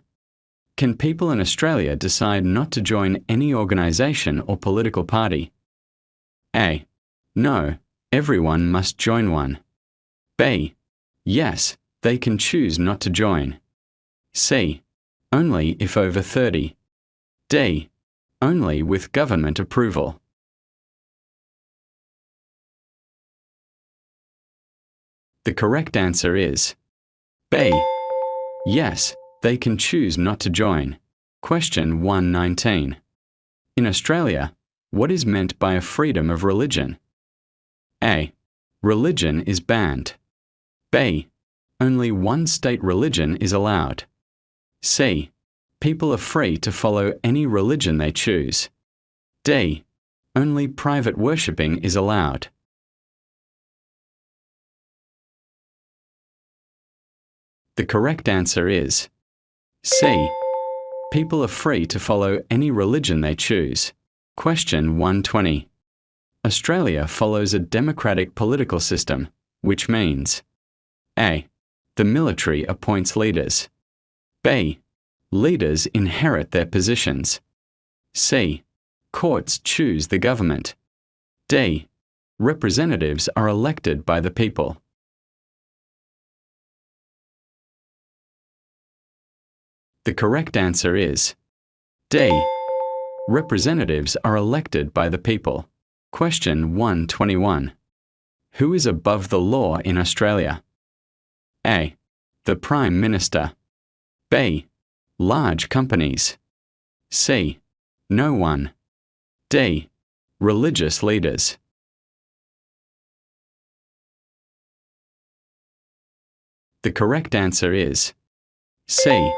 Can people in Australia decide not to join any organisation or political party? A. No, everyone must join one. B. Yes, they can choose not to join. C. Only if over 30. D. Only with government approval. The correct answer is B. Yes, they can choose not to join. Question 119. In Australia, what is meant by a freedom of religion? A. Religion is banned. B. Only one state religion is allowed. C. People are free to follow any religion they choose. D. Only private worshipping is allowed. The correct answer is C. People are free to follow any religion they choose. Question 120. Australia follows a democratic political system, which means A. The military appoints leaders. B. Leaders inherit their positions. C. Courts choose the government. D. Representatives are elected by the people. The correct answer is D. Representatives are elected by the people. Question 121. Who is above the law in Australia? A. The Prime Minister. B. Large companies. C. No one. D. Religious leaders. The correct answer is C.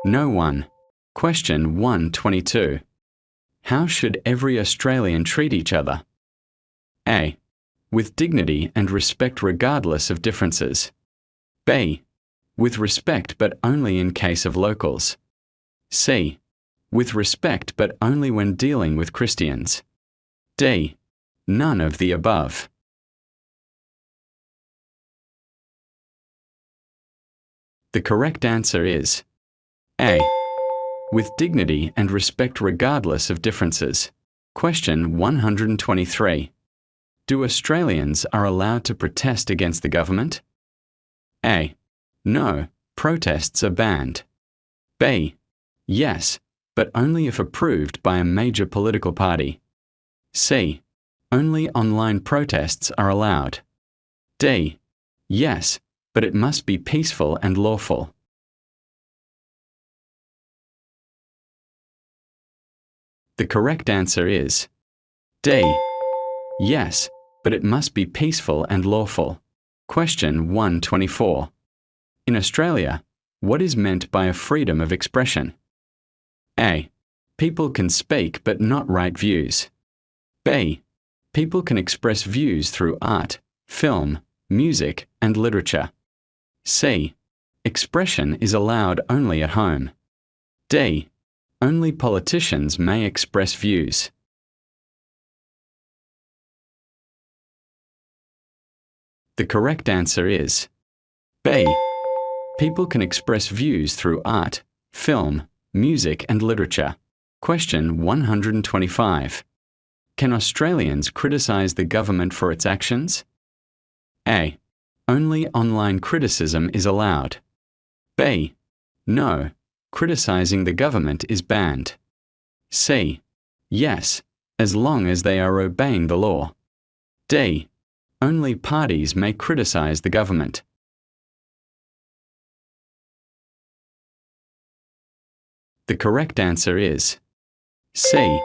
No one. Question 122. How should every Australian treat each other? A. With dignity and respect regardless of differences. B. With respect but only in case of locals. C. With respect but only when dealing with Christians. D. None of the above. The correct answer is A. With dignity and respect regardless of differences. Question 123. Do Australians are allowed to protest against the government? A. No, protests are banned? B. Yes, but only if approved by a major political party. C. Only online protests are allowed. D. Yes, but it must be peaceful and lawful. The correct answer is D. Yes, but it must be peaceful and lawful. Question 124. In Australia, what is meant by a freedom of expression? A. People can speak but not write views. B. People can express views through art, film, music, and literature. C. Expression is allowed only at home. D. Only politicians may express views. The correct answer is B. People can express views through art, film, music, and literature. Question 125. Can Australians criticise the government for its actions? A. Only online criticism is allowed. B. No, criticising the government is banned. C. Yes, as long as they are obeying the law. D. Only parties may criticise the government. The correct answer is C.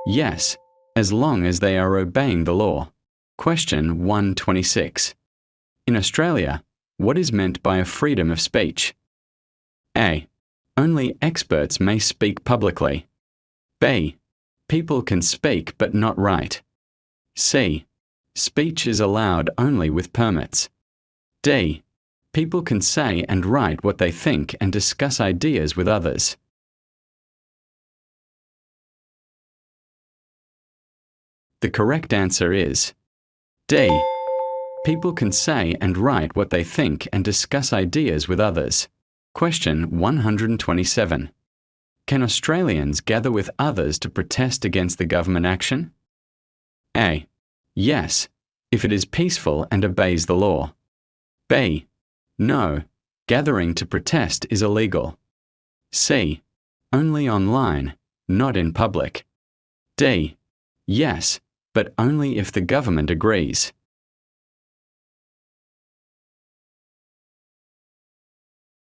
Yes, as long as they are obeying the law. Question 126. In Australia, what is meant by a freedom of speech? A. Only experts may speak publicly. B. People can speak but not write. C. Speech is allowed only with permits. D. People can say and write what they think and discuss ideas with others. The correct answer is D. People can say and write what they think and discuss ideas with others. Question 127. Can Australians gather with others to protest against the government action? A. Yes, if it is peaceful and obeys the law. B. No, gathering to protest is illegal. C. Only online, not in public. D. Yes, but only if the government agrees.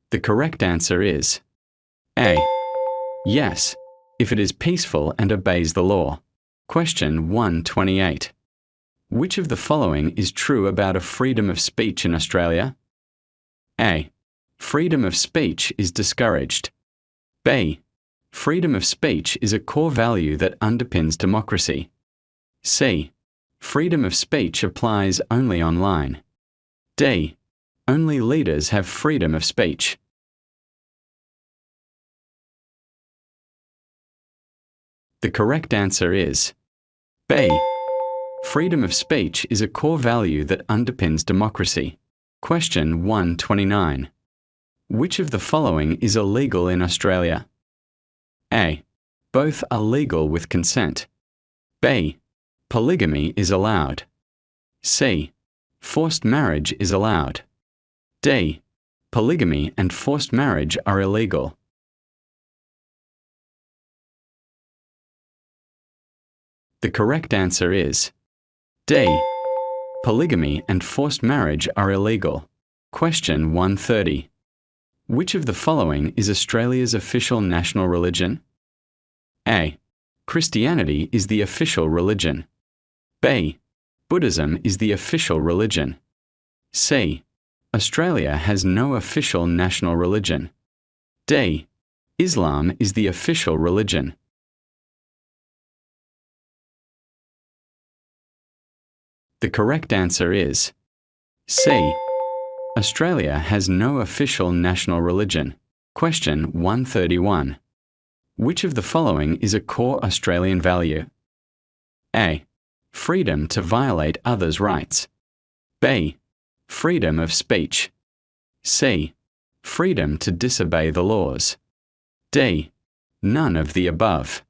The correct answer is A. Yes, if it is peaceful and obeys the law. Question 128. Which of the following is true about a freedom of speech in Australia? A. Freedom of speech is discouraged. B. Freedom of speech is a core value that underpins democracy. C. Freedom of speech applies only online. D. Only leaders have freedom of speech. The correct answer is B. Freedom of speech is a core value that underpins democracy. Question 129. Which of the following is illegal in Australia? A. Both are legal with consent. B. Polygamy is allowed. C. Forced marriage is allowed. D. Polygamy and forced marriage are illegal. The correct answer is D. Polygamy and forced marriage are illegal. Question 130. Which of the following is Australia's official national religion? A. Christianity is the official religion. B. Buddhism is the official religion. C. Australia has no official national religion. D. Islam is the official religion. The correct answer is C. Australia has no official national religion. Question 131. Which of the following is a core Australian value? A. Freedom to violate others' rights. B. Freedom of speech. C. Freedom to disobey the laws. D. None of the above.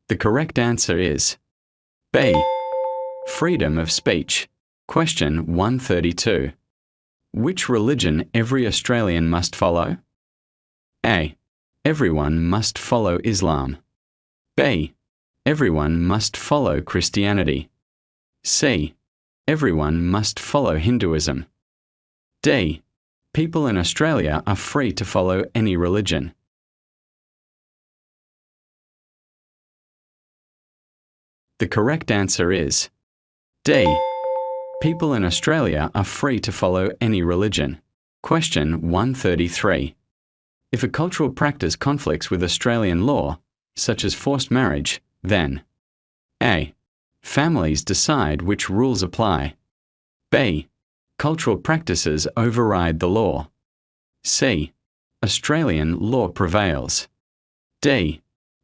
The correct answer is B. Freedom of speech. Question 132. Which religion every Australian must follow? A. Everyone must follow Islam. B. Everyone must follow Christianity. C. Everyone must follow Hinduism. D. People in Australia are free to follow any religion. The correct answer is D. People in Australia are free to follow any religion. Question 133. If a cultural practice conflicts with Australian law, such as forced marriage, then A. Families decide which rules apply. B. Cultural practices override the law. C. Australian law prevails. D.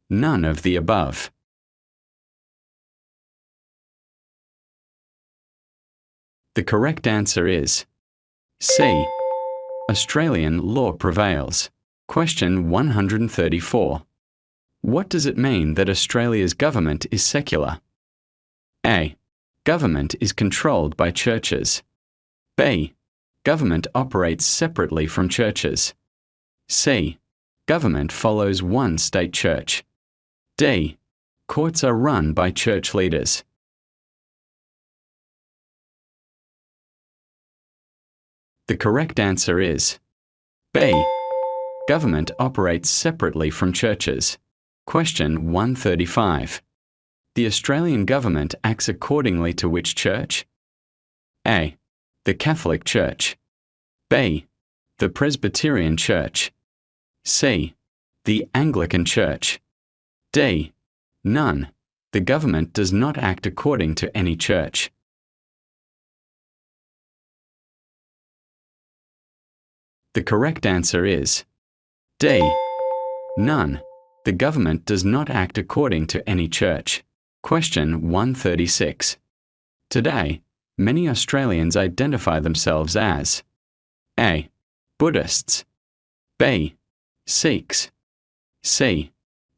None of the above. The correct answer is C. Australian law prevails. Question 134. What does it mean that Australia's government is secular? A. Government is controlled by churches. B. Government operates separately from churches. C. Government follows one state church. D. Courts are run by church leaders. The correct answer is B. Government operates separately from churches. Question 135. The Australian government acts accordingly to which church? A. The Catholic Church. B. The Presbyterian Church. C. The Anglican Church. D. None. The government does not act according to any church. The correct answer is D. None. The government does not act according to any church. Question 136. Today, many Australians identify themselves as A. Buddhists. B. Sikhs. C.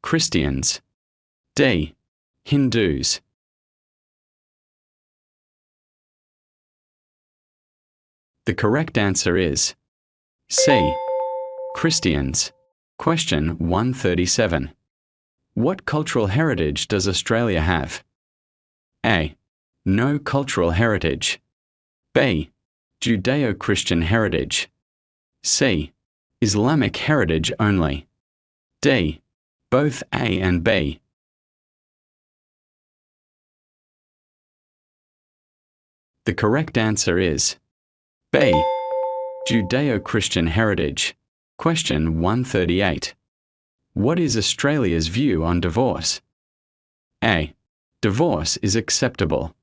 Christians. D. Hindus. The correct answer is C. Christians. Question 137. What cultural heritage does Australia have? A. No cultural heritage. B. Judeo-Christian heritage. C. Islamic heritage only. D. Both A and B. The correct answer is B. Judeo-Christian heritage. Question 138. What is Australia's view on divorce? A. Divorce is acceptable.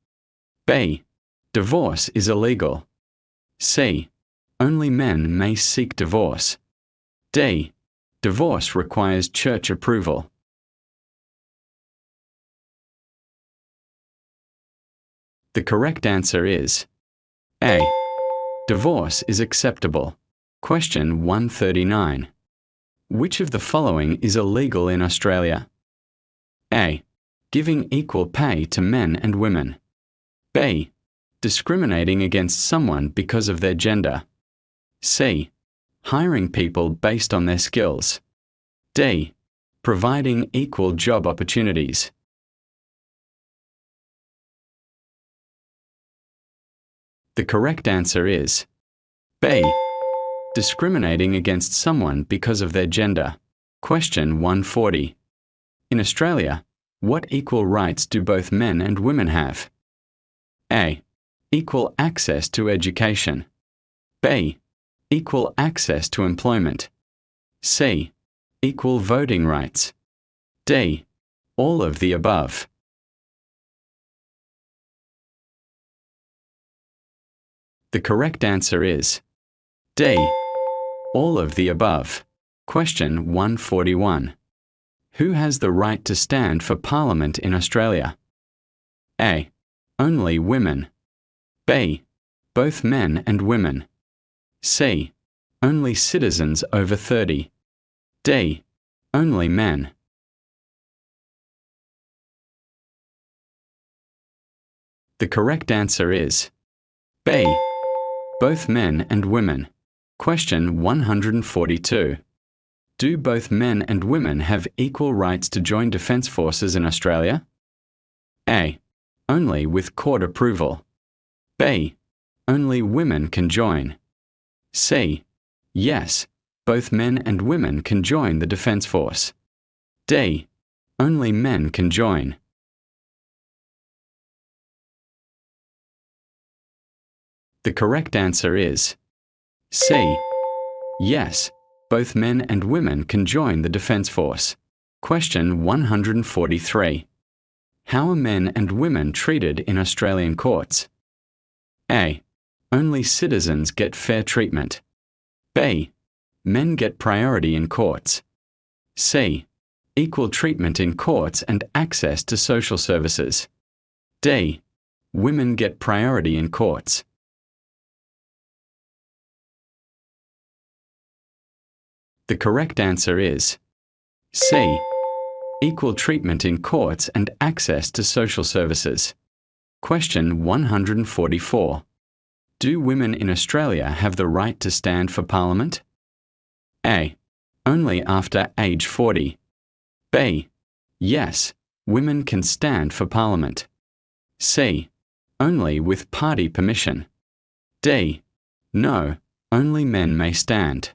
B. Divorce is illegal. C. Only men may seek divorce. D. Divorce requires church approval. The correct answer is A. Divorce is acceptable. Question 139. Which of the following is illegal in Australia? A. Giving equal pay to men and women. B. Discriminating against someone because of their gender. C. Hiring people based on their skills. D. Providing equal job opportunities. The correct answer is B. Discriminating against someone because of their gender. Question 140. In Australia, what equal rights do both men and women have? A. Equal access to education. B. Equal access to employment. C. Equal voting rights. D. All of the above. The correct answer is D. All of the above. Question 141. Who has the right to stand for Parliament in Australia? A. Only women. B. Both men and women. C. Only citizens over 30. D. Only men. The correct answer is B. Both men and women. Question 142. Do both men and women have equal rights to join Defence Forces in Australia? A. Only with court approval. B. Only women can join. C. Yes, both men and women can join the Defence Force. D. Only men can join. The correct answer is C. Yes, both men and women can join the Defence Force. Question 143. How are men and women treated in Australian courts? A. Only citizens get fair treatment. B. Men get priority in courts. C. Equal treatment in courts and access to social services. D. Women get priority in courts. The correct answer is C. Equal treatment in courts and access to social services. Question 144. Do women in Australia have the right to stand for Parliament? A. Only after age 40. B. Yes, women can stand for Parliament. C. Only with party permission. D. No, only men may stand.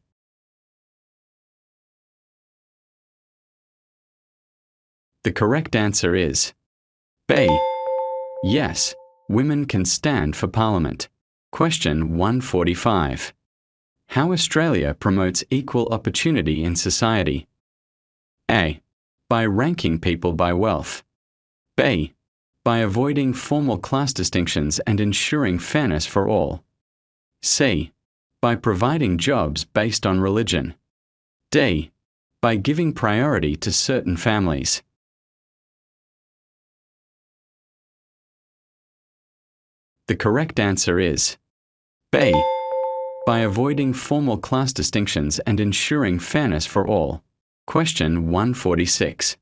The correct answer is B. Yes, women can stand for Parliament. Question 145. How Australia promotes equal opportunity in society? A. By ranking people by wealth. B. By avoiding formal class distinctions and ensuring fairness for all. C. By providing jobs based on religion. D. By giving priority to certain families. The correct answer is B. By avoiding formal class distinctions and ensuring fairness for all. Question 146.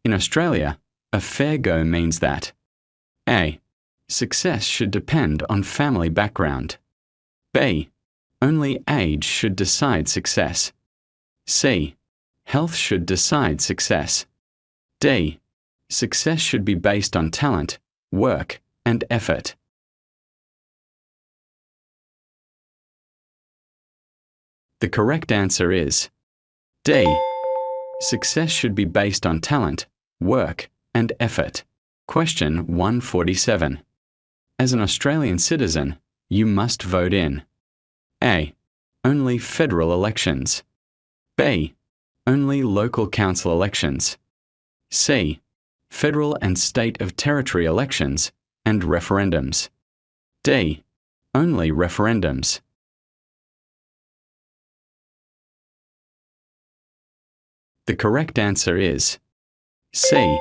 In Australia, a fair go means that A. Success should depend on family background. B. Only age should decide success. C. Health should decide success. D. Success should be based on talent, work, and effort. The correct answer is D. Success should be based on talent, work, and effort. Question 147. As an Australian citizen, you must vote in A. Only federal elections. B. Only local council elections. C. Federal and state of territory elections and referendums. D. Only referendums. The correct answer is C.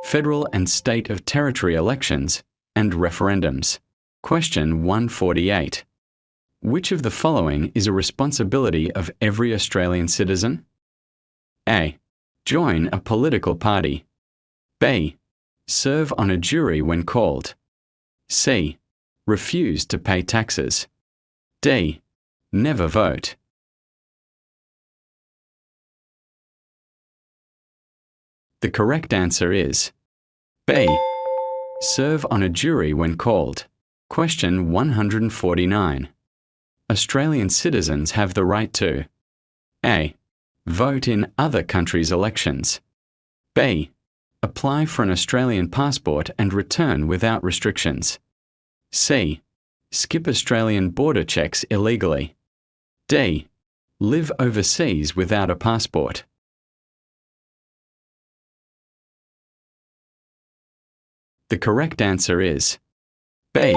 Federal and state of territory elections and referendums. Question 148. Which of the following is a responsibility of every Australian citizen? A. Join a political party. B. Serve on a jury when called. C. Refuse to pay taxes. D. Never vote. The correct answer is B. Serve on a jury when called. Question 149. Australian citizens have the right to A. Vote in other countries' elections. B. Apply for an Australian passport and return without restrictions. C. Skip Australian border checks illegally. D. Live overseas without a passport. The correct answer is B.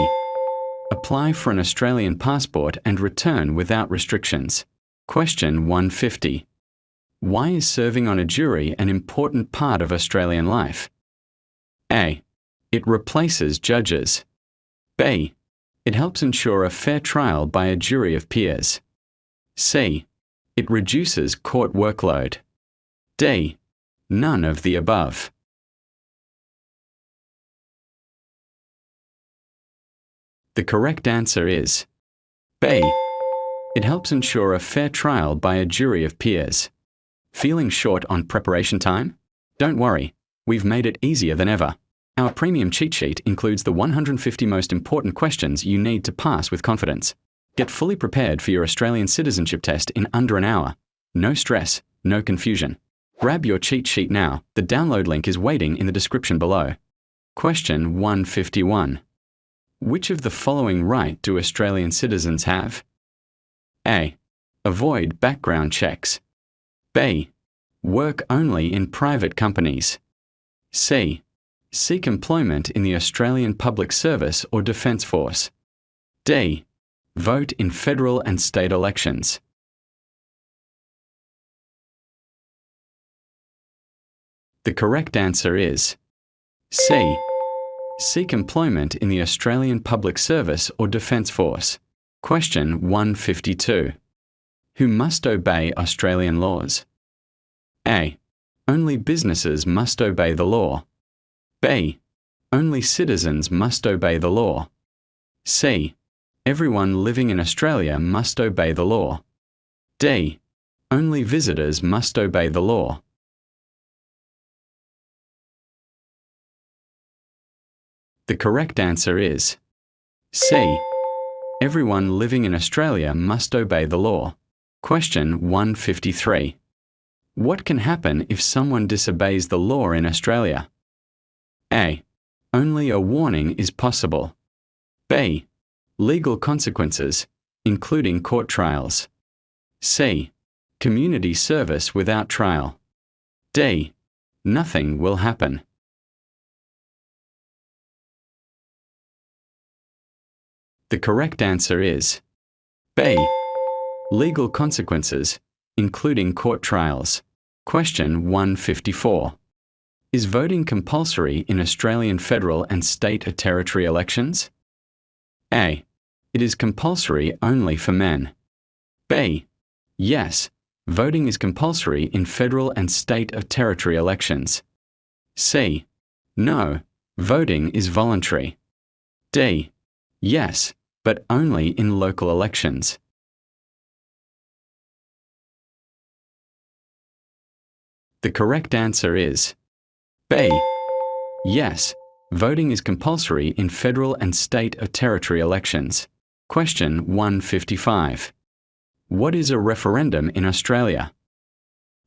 Apply for an Australian passport and return without restrictions. Question 150. Why is serving on a jury an important part of Australian life? A. It replaces judges. B. It helps ensure a fair trial by a jury of peers. C. It reduces court workload. D. None of the above. The correct answer is B. It helps ensure a fair trial by a jury of peers. Feeling short on preparation time? Don't worry, we've made it easier than ever. Our premium cheat sheet includes the 150 most important questions you need to pass with confidence. Get fully prepared for your Australian Citizenship Test in under an hour. No stress, no confusion. Grab your cheat sheet now. The download link is waiting in the description below. Question 151. Which of the following right do Australian citizens have? A. Avoid background checks. B. Work only in private companies. C. Seek employment in the Australian Public Service or Defence Force. D. Vote in federal and state elections. The correct answer is C. Seek employment in the Australian Public Service or Defence Force. Question 152. Who must obey Australian laws? A. Only businesses must obey the law. B. Only citizens must obey the law. C. Everyone living in Australia must obey the law. D. Only visitors must obey the law. The correct answer is C. Everyone living in Australia must obey the law. Question 153. What can happen if someone disobeys the law in Australia? A. Only a warning is possible. B. Legal consequences, including court trials. C. Community service without trial. D. Nothing will happen. The correct answer is B. Legal consequences, including court trials. Question 154. Is voting compulsory in Australian federal and state or territory elections? A. It is compulsory only for men. B. Yes, voting is compulsory in federal and state or territory elections. C. No, voting is voluntary. D. Yes, but only in local elections. The correct answer is B. Yes, voting is compulsory in federal and state or territory elections. Question 155. What is a referendum in Australia?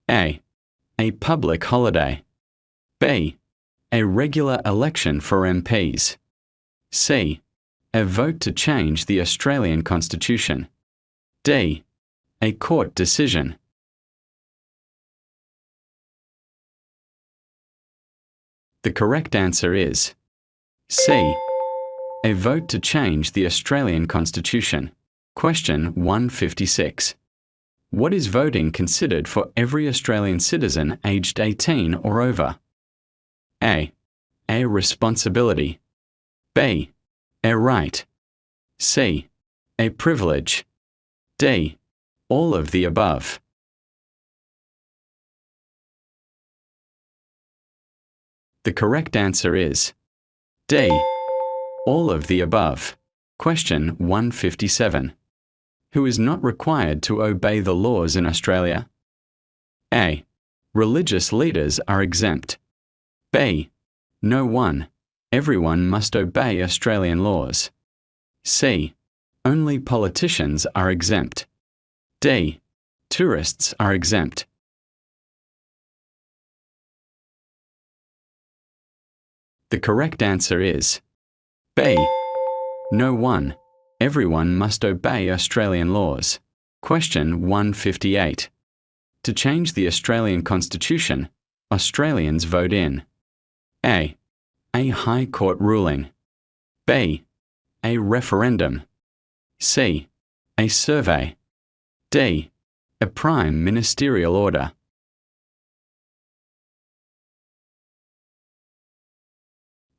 A. A public holiday. B. A regular election for MPs. C. A vote to change the Australian Constitution. D. A court decision. The correct answer is C. A vote to change the Australian Constitution. Question 156. What is voting considered for every Australian citizen aged 18 or over? A. A responsibility. B. A right. C. A privilege. D. All of the above. The correct answer is D. All of the above. Question 157. Who is not required to obey the laws in Australia? A. Religious leaders are exempt. B. No one. Everyone must obey Australian laws. C. Only politicians are exempt. D. Tourists are exempt. The correct answer is B. No one. Everyone must obey Australian laws. Question 158. To change the Australian Constitution, Australians vote in A. A High Court ruling. B. A referendum. C. A survey. D. A prime ministerial order.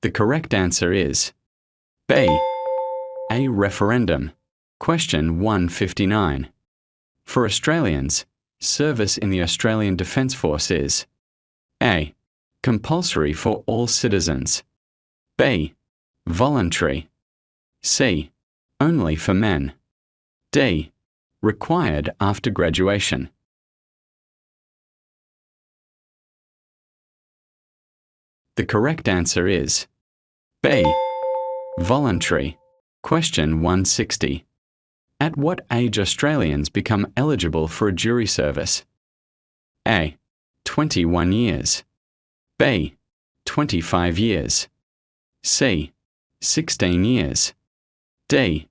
The correct answer is B. A referendum. Question 159. For Australians, service in the Australian Defence Force is A. Compulsory for all citizens. B. Voluntary. C. only for men. D. Required after graduation. The correct answer is B. Voluntary. Question 160. At what age Australians become eligible for a jury service? A. 21 years. B. 25 years. C. 16 years. D.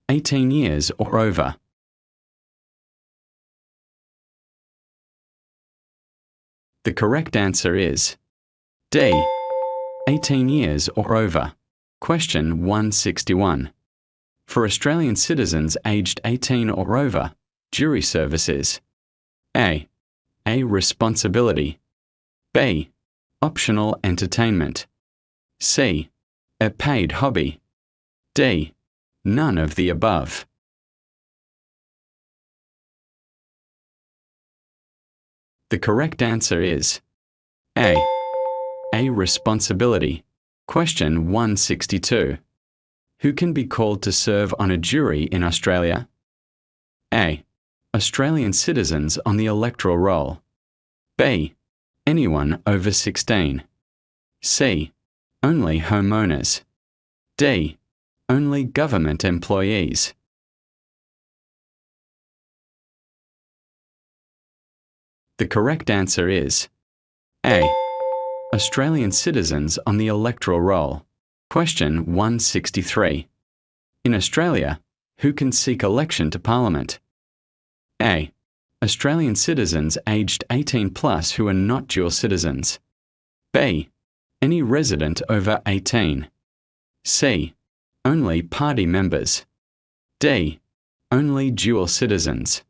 18 years or over. The correct answer is D. 18 years or over. Question 161. For Australian citizens aged 18 or over, jury service is A. A responsibility. B. Optional entertainment. C. A paid hobby. D. None of the above. The correct answer is A. A responsibility. Question 162. Who can be called to serve on a jury in Australia? A. Australian citizens on the electoral roll. B. Anyone over 16. C. Only homeowners. D. Only government employees. The correct answer is A. Australian citizens on the electoral roll. Question 163. In Australia, who can seek election to Parliament? A. Australian citizens aged 18 plus who are not dual citizens. B. Any resident over 18. C. Only party members. D. Only dual citizens.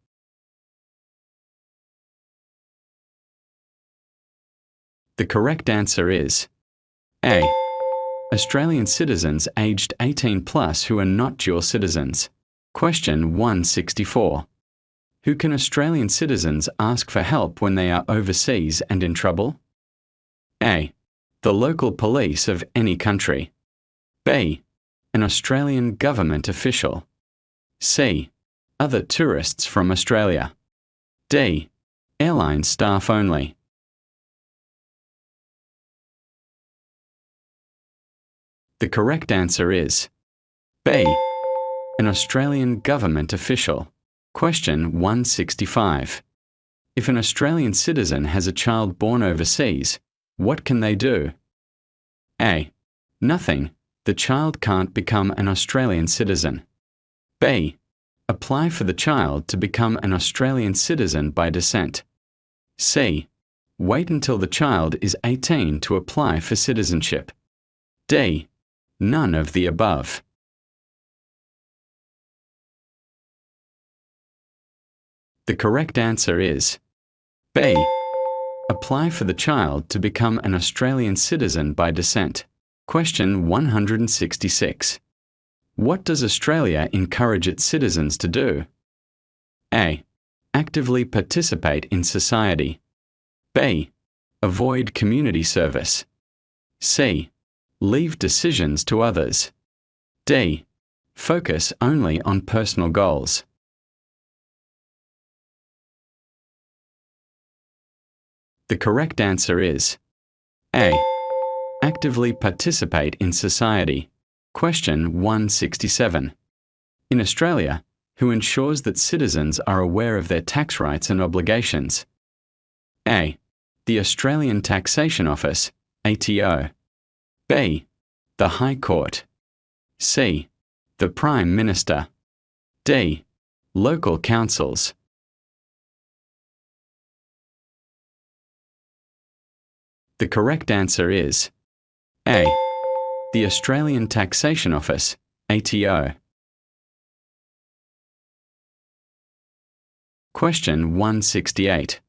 The correct answer is A. Australian citizens aged 18 plus who are not dual citizens. Question 164. Who can Australian citizens ask for help when they are overseas and in trouble? A. The local police of any country. B. An Australian government official. C. Other tourists from Australia. D. Airline staff only. The correct answer is B. An Australian government official. Question 165. If an Australian citizen has a child born overseas, what can they do? A. Nothing. The child can't become an Australian citizen. B. Apply for the child to become an Australian citizen by descent. C. Wait until the child is 18 to apply for citizenship. D. None of the above. The correct answer is B. Apply for the child to become an Australian citizen by descent. Question 166. What does Australia encourage its citizens to do? A. Actively participate in society. B. Avoid community service. C. Leave decisions to others. D. Focus only on personal goals. The correct answer is A. Actively participate in society. Question 167. In Australia, who ensures that citizens are aware of their tax rights and obligations? A. The Australian Taxation Office, ATO. B. The High Court. C. The Prime Minister. D. Local councils. The correct answer is A. The Australian Taxation Office, ATO. Question 168.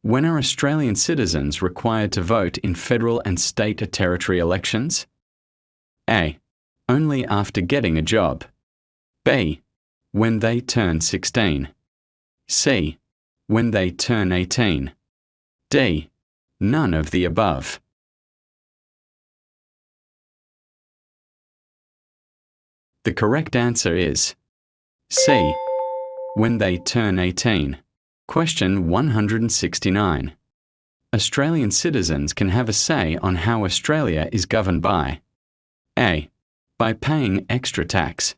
When are Australian citizens required to vote in federal and state territory elections? A. Only after getting a job. B. When they turn 16. C. When they turn 18. D. None of the above. The correct answer is C. When they turn 18. Question 169. Australian citizens can have a say on how Australia is governed by A. By paying extra tax.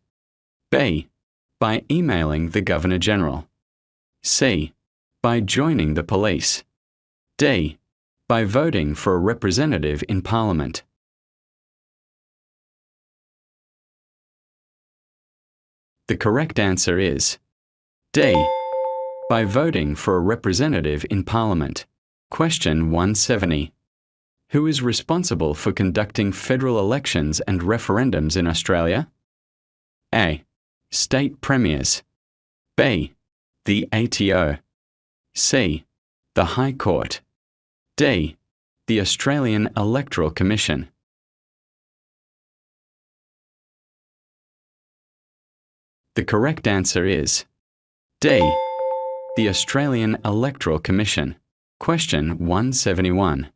B. By emailing the Governor-General. C. By joining the police. D. By voting for a representative in Parliament. The correct answer is D. By voting for a representative in Parliament. Question 170. Who is responsible for conducting federal elections and referendums in Australia? A. State Premiers. B. The ATO. C. The High Court. D. The Australian Electoral Commission. The correct answer is D. The Australian Electoral Commission. Question 171.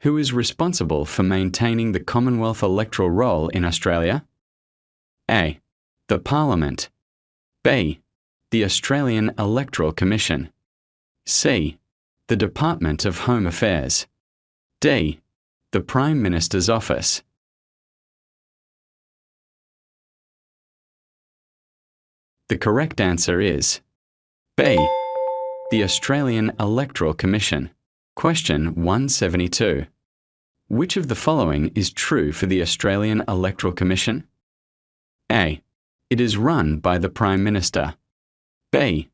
Who is responsible for maintaining the Commonwealth electoral roll in Australia? A. The Parliament. B. The Australian Electoral Commission. C. The Department of Home Affairs. D. The Prime Minister's Office. The correct answer is B. The Australian Electoral Commission. Question 172. Which of the following is true for the Australian Electoral Commission? A. It is run by the Prime Minister. B.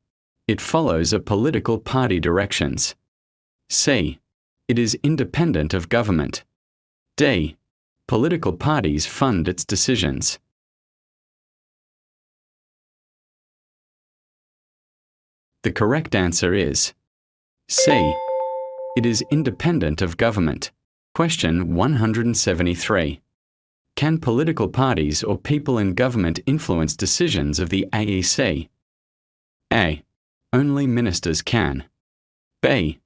It follows a political party directions. C. It is independent of government. D. Political parties fund its decisions. The correct answer is C. It is independent of government. Question 173. Can political parties or people in government influence decisions of the AEC? A. Only ministers can. B.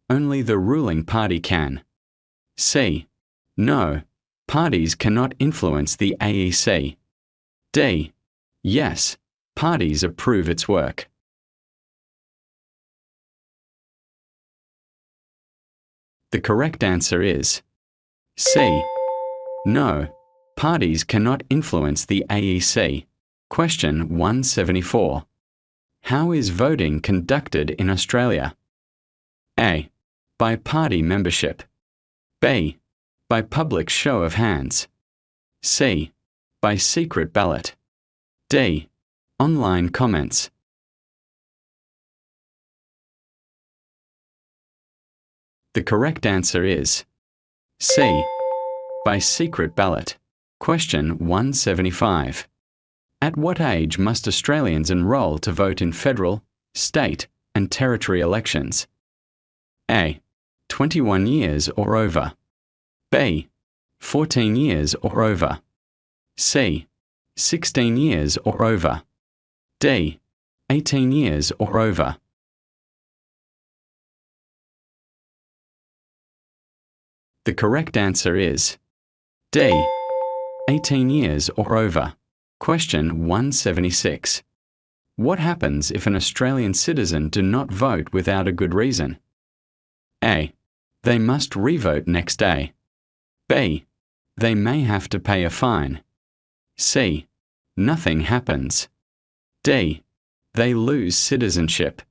Only the ruling party can. C. No, parties cannot influence the AEC. D. Yes, parties approve its work. The correct answer is C. No, parties cannot influence the AEC. Question 174. How is voting conducted in Australia? A. By party membership. B. By public show of hands. C. By secret ballot. D. Online comments. The correct answer is C. By secret ballot. Question 175. At what age must Australians enrol to vote in federal, state, and territory elections? A. 21 years or over. B. 14 years or over. C. 16 years or over. D. 18 years or over. The correct answer is D. 18 years or over. Question 176. What happens if an Australian citizen do not vote without a good reason? A. They must revote next day. B. They may have to pay a fine. C. Nothing happens. D. They lose citizenship.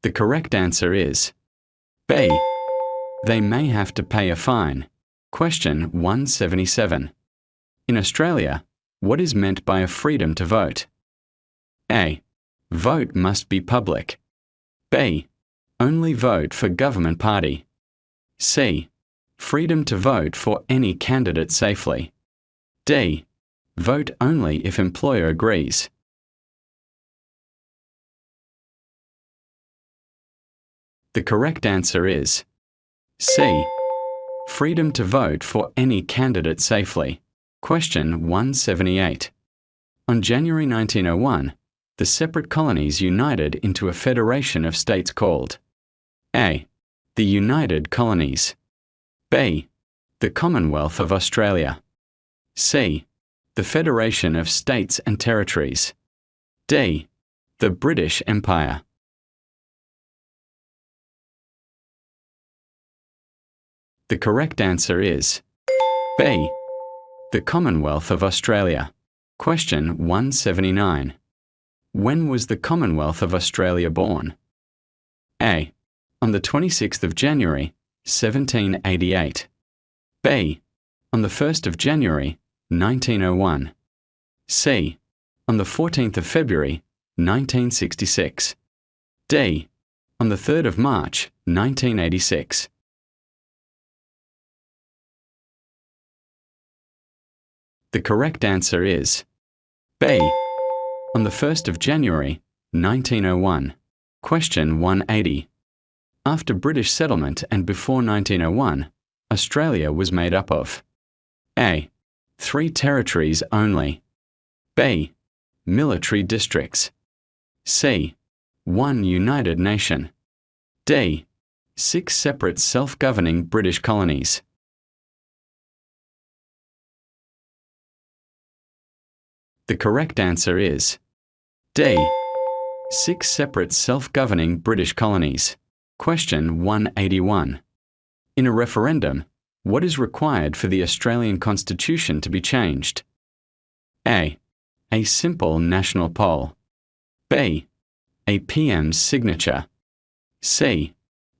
The correct answer is B. They may have to pay a fine. Question 177. In Australia, what is meant by a freedom to vote? A. Vote must be public. B. Only vote for government party. C. Freedom to vote for any candidate safely. D. Vote only if employer agrees. The correct answer is C. Freedom to vote for any candidate safely. Question 178. On January 1901, the separate colonies united into a federation of states called A. The United Colonies. B. The Commonwealth of Australia. C. The Federation of States and Territories. D. The British Empire. The correct answer is B. The Commonwealth of Australia. Question 179. When was the Commonwealth of Australia born? A. On the 26th of January, 1788. B. On the 1st of January, 1901. C. On the 14th of February, 1966. D. On the 3rd of March, 1986. The correct answer is B. On the 1st of January, 1901. Question 180. After British settlement and before 1901, Australia was made up of A. 3 territories only. B. Military districts. C. 1 united nation. D. 6 separate self-governing British colonies. The correct answer is D. 6 separate self-governing British colonies. Question 181. In a referendum, what is required for the Australian Constitution to be changed? A. A simple national poll. B. A PM's signature. C.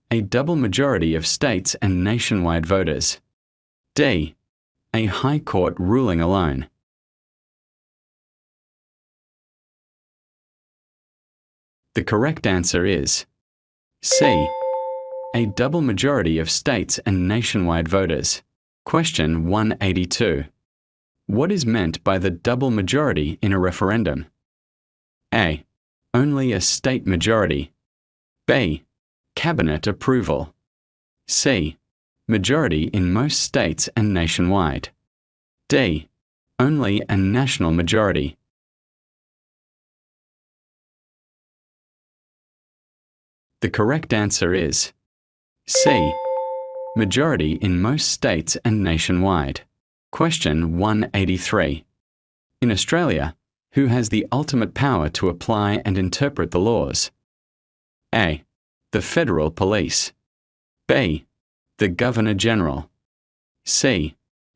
A double majority of states and nationwide voters. D. A High Court ruling alone. The correct answer is C. A double majority of states and nationwide voters. Question 182. What is meant by the double majority in a referendum? A. Only a state majority. B. Cabinet approval. C. Majority in most states and nationwide. D. Only a national majority. The correct answer is C. Majority in most states and nationwide. Question 183. In Australia, who has the ultimate power to apply and interpret the laws? A. The Federal Police. B. The Governor-General. C.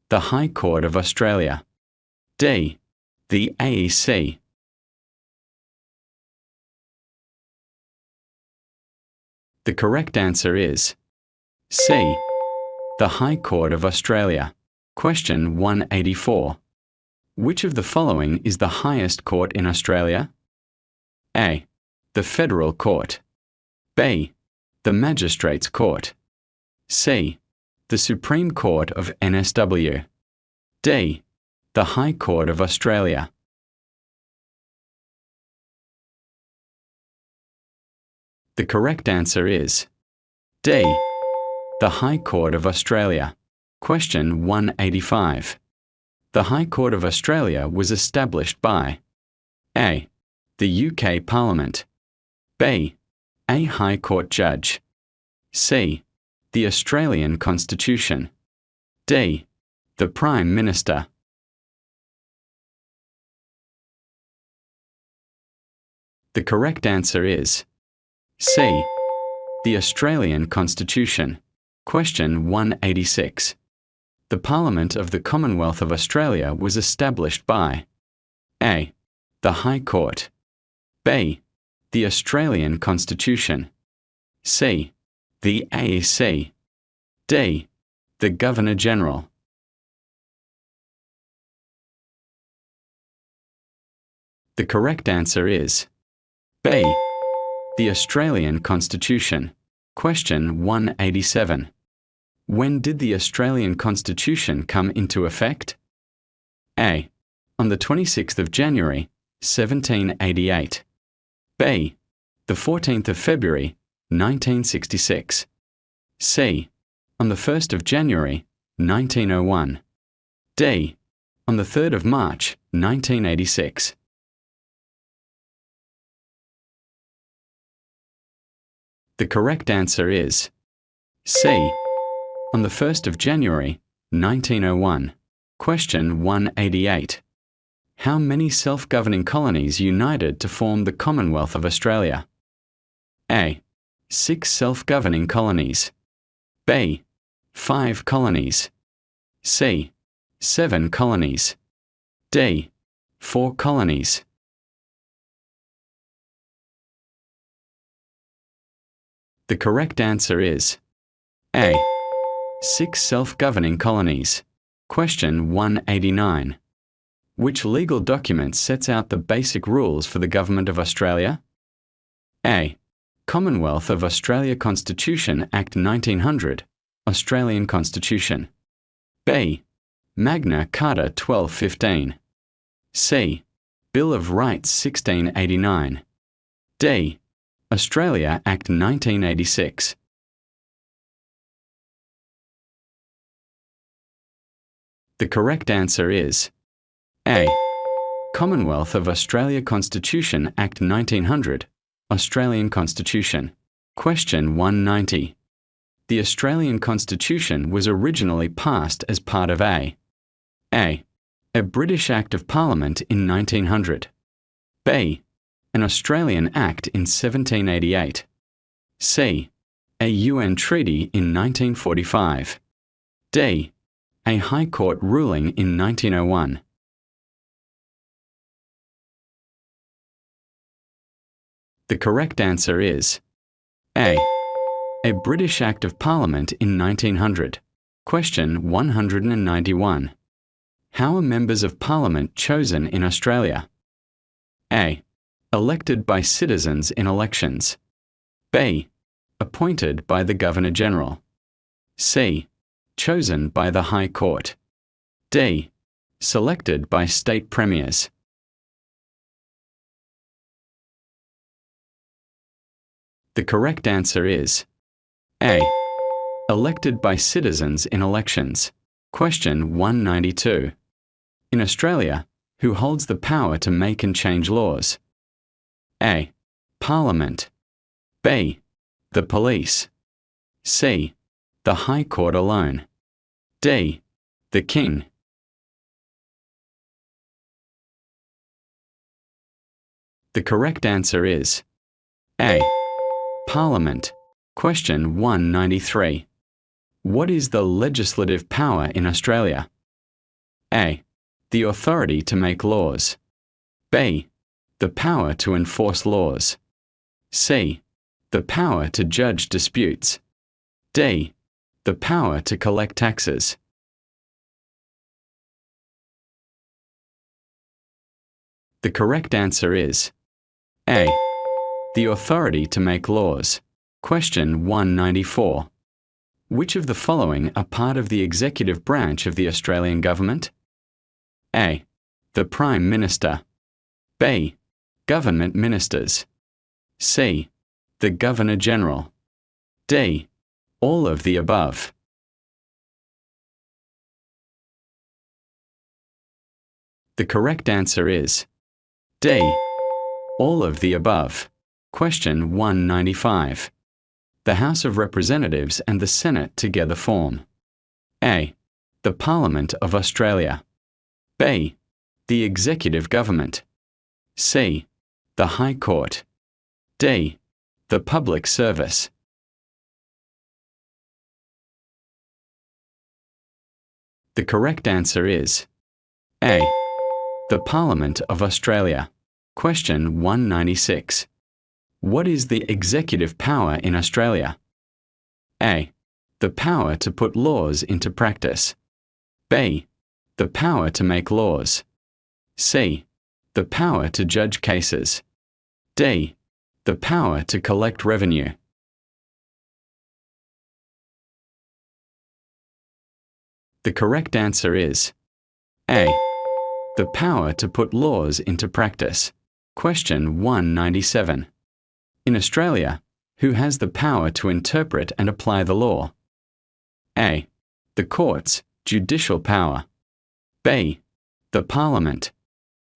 The High Court of Australia. D. The AEC. The correct answer is C. The High Court of Australia. Question 184. Which of the following is the highest court in Australia? A. The Federal Court. B. The Magistrates' Court. C. The Supreme Court of NSW. D. The High Court of Australia. The correct answer is D. The High Court of Australia. Question 185. The High Court of Australia was established by A. The UK Parliament. B. A High Court Judge. C. The Australian Constitution. D. The Prime Minister. The correct answer is C. The Australian Constitution. Question 186. The Parliament of the Commonwealth of Australia was established by A. The High Court. B. The Australian Constitution. C. The AEC. D. The Governor-General. The correct answer is B. The Australian Constitution. Question 187. When did the Australian Constitution come into effect? A. On the 26th of January, 1788. B. The 14th of February, 1966. C. On the 1st of January, 1901. D. On the 3rd of March, 1986. The correct answer is C. On the 1st of January, 1901. Question 188. How many self-governing colonies united to form the Commonwealth of Australia? A. 6 self-governing colonies. B. 5 colonies. C. 7 colonies. D. 4 colonies. The correct answer is A. 6 self-governing colonies. Question 189. Which legal document sets out the basic rules for the Government of Australia? A. Commonwealth of Australia Constitution Act 1900, Australian Constitution. B. Magna Carta 1215. C. Bill of Rights 1689. D. Australia Act 1986. The correct answer is A. Commonwealth of Australia Constitution Act 1900, Australian Constitution. Question 190. The Australian Constitution was originally passed as part of A. A British Act of Parliament in 1900. B. An Australian Act in 1788. C. A UN Treaty in 1945. D. A High Court ruling in 1901. The correct answer is A. A British Act of Parliament in 1900. Question 191. How are members of Parliament chosen in Australia? A. Elected by citizens in elections. B. Appointed by the Governor-General. C. Chosen by the High Court. D. Selected by state premiers. The correct answer is A. Elected by citizens in elections. Question 192. In Australia, who holds the power to make and change laws? A. Parliament. B. The police. C. The High Court alone. D. The King. The correct answer is A. Parliament. Question 193. What is the legislative power in Australia? A. The authority to make laws. B. The power to enforce laws. C. The power to judge disputes. D. The power to collect taxes. The correct answer is A. The authority to make laws. Question 194. Which of the following are part of the executive branch of the Australian Government? A. The Prime Minister. B. Government Ministers. C. The Governor-General. D. All of the above. The correct answer is D. All of the above. Question 195. The House of Representatives and the Senate together form A. The Parliament of Australia. B. The Executive Government. C. The High Court. D. The Public Service. The correct answer is A. The Parliament of Australia. Question 196. What is the executive power in Australia? A. The power to put laws into practice. B. The power to make laws. C. The power to judge cases. D. The power to collect revenue. The correct answer is A. The power to put laws into practice. Question 197. In Australia, who has the power to interpret and apply the law? A. The courts, judicial power. B. The Parliament.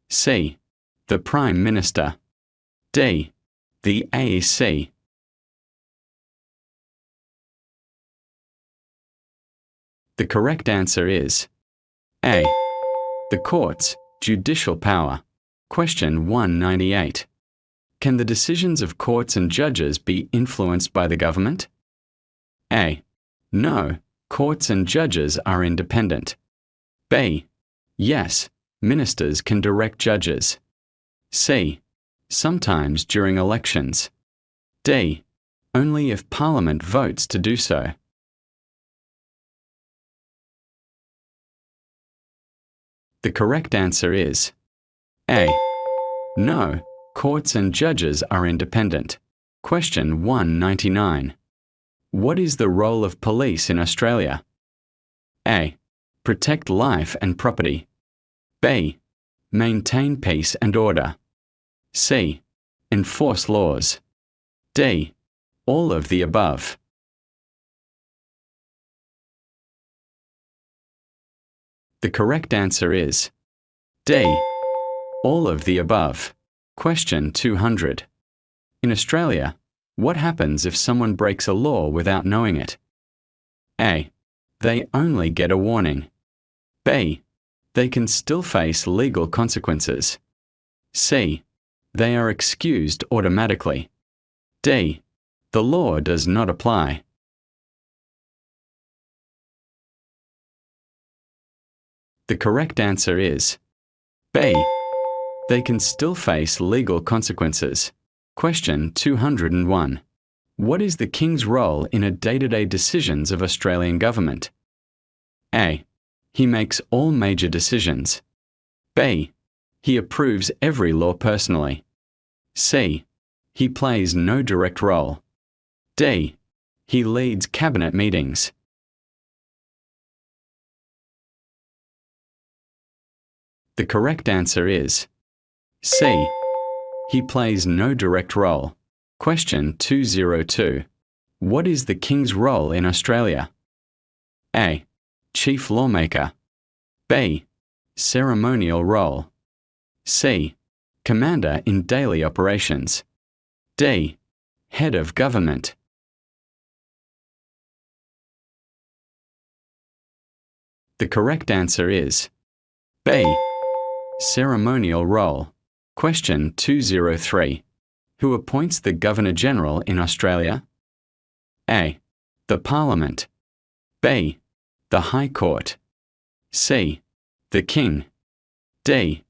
C. The Prime Minister. D. The AEC. The correct answer is A. The courts, judicial power. Question 198. Can the decisions of courts and judges be influenced by the government? A. No, courts and judges are independent. B. Yes, ministers can direct judges. C. Sometimes during elections. D. Only if Parliament votes to do so. The correct answer is A. No, courts and judges are independent. Question 199. What is the role of police in Australia? A. Protect life and property. B. Maintain peace and order. C. Enforce laws. D. All of the above. The correct answer is D. All of the above. Question 200. In Australia, what happens if someone breaks a law without knowing it? A. They only get a warning. B. They can still face legal consequences. C. They are excused automatically. D. The law does not apply. The correct answer is B. They can still face legal consequences. Question 201. What is the King's role in a day-to-day decisions of Australian government? A. He makes all major decisions. B. He approves every law personally. C. He plays no direct role. D. He leads cabinet meetings. The correct answer is C. He plays no direct role. Question 202. What is the King's role in Australia? A. Chief lawmaker. B. Ceremonial role. C. Commander in daily operations. D. Head of government. The correct answer is B. Ceremonial role. Question 203. Who appoints the Governor-General in Australia? A. The Parliament. B. The High Court. C. The King. D.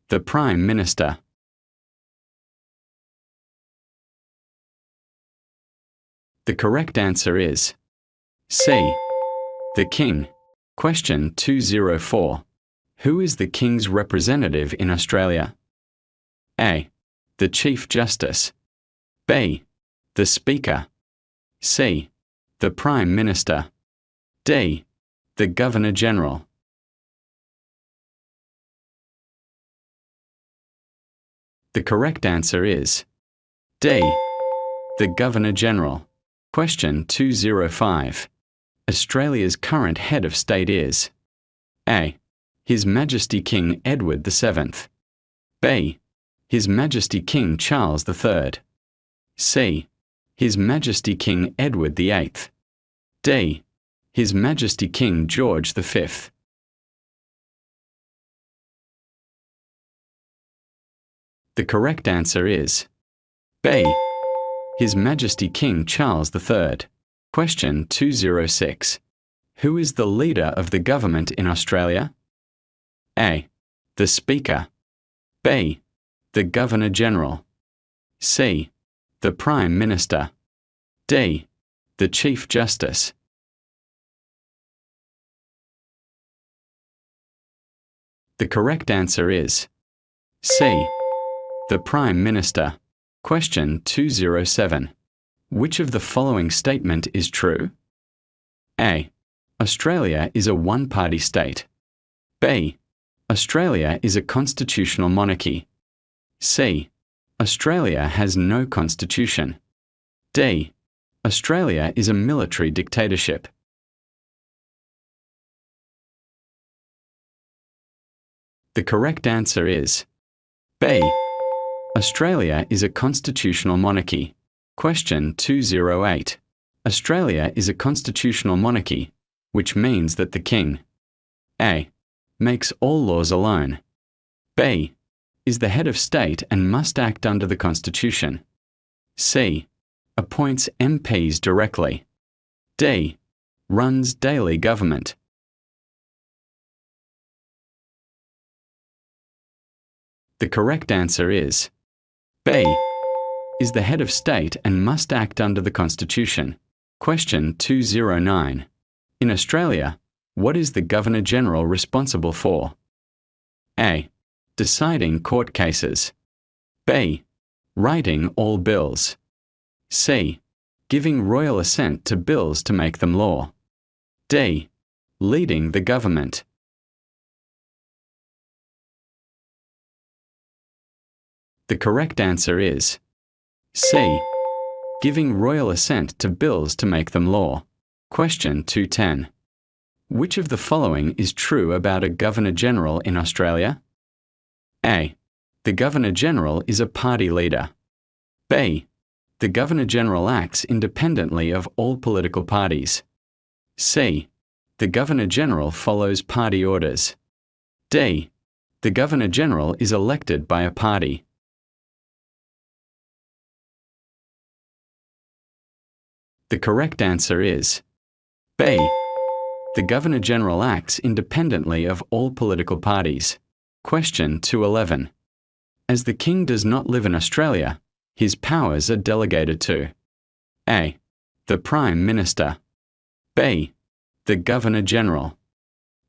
The Prime Minister. The correct answer is C. The King. Question 204. Who is the King's representative in Australia? A. The Chief Justice. B. The Speaker. C. The Prime Minister. D. The Governor-General. The correct answer is D. The Governor-General. Question 205. Australia's current head of state is A. His Majesty King Edward VII. B. His Majesty King Charles III. C. His Majesty King Edward VIII. D. His Majesty King George V. The correct answer is B. His Majesty King Charles III. Question 206. Who is the leader of the government in Australia? A. The Speaker. B. The Governor-General. C. The Prime Minister. D. The Chief Justice. The correct answer is C. The Prime Minister. Question 207. Which of the following statement is true? A. Australia is a one-party state. B. Australia is a constitutional monarchy. C. Australia has no constitution. D. Australia is a military dictatorship. The correct answer is B. Australia is a constitutional monarchy. Question 208. Australia is a constitutional monarchy. which means that the king A. makes all laws alone. B. is the head of state and must act under the Constitution. C. appoints MPs directly. D. runs daily government. The correct answer is B. is the head of state and must act under the Constitution. Question 209. In Australia, what is the Governor-General responsible for? A. deciding court cases. B. writing all bills. C. giving royal assent to bills to make them law. D. leading the government. The correct answer is C. giving royal assent to bills to make them law. Question 210. Which of the following is true about a Governor-General in Australia? A. The Governor-General is a party leader. B. The Governor-General acts independently of all political parties. C. The Governor-General follows party orders. D. The Governor-General is elected by a party. The correct answer is B. The Governor-General acts independently of all political parties. Question 211. As the King does not live in Australia, his powers are delegated to A. the Prime Minister. B. the Governor-General.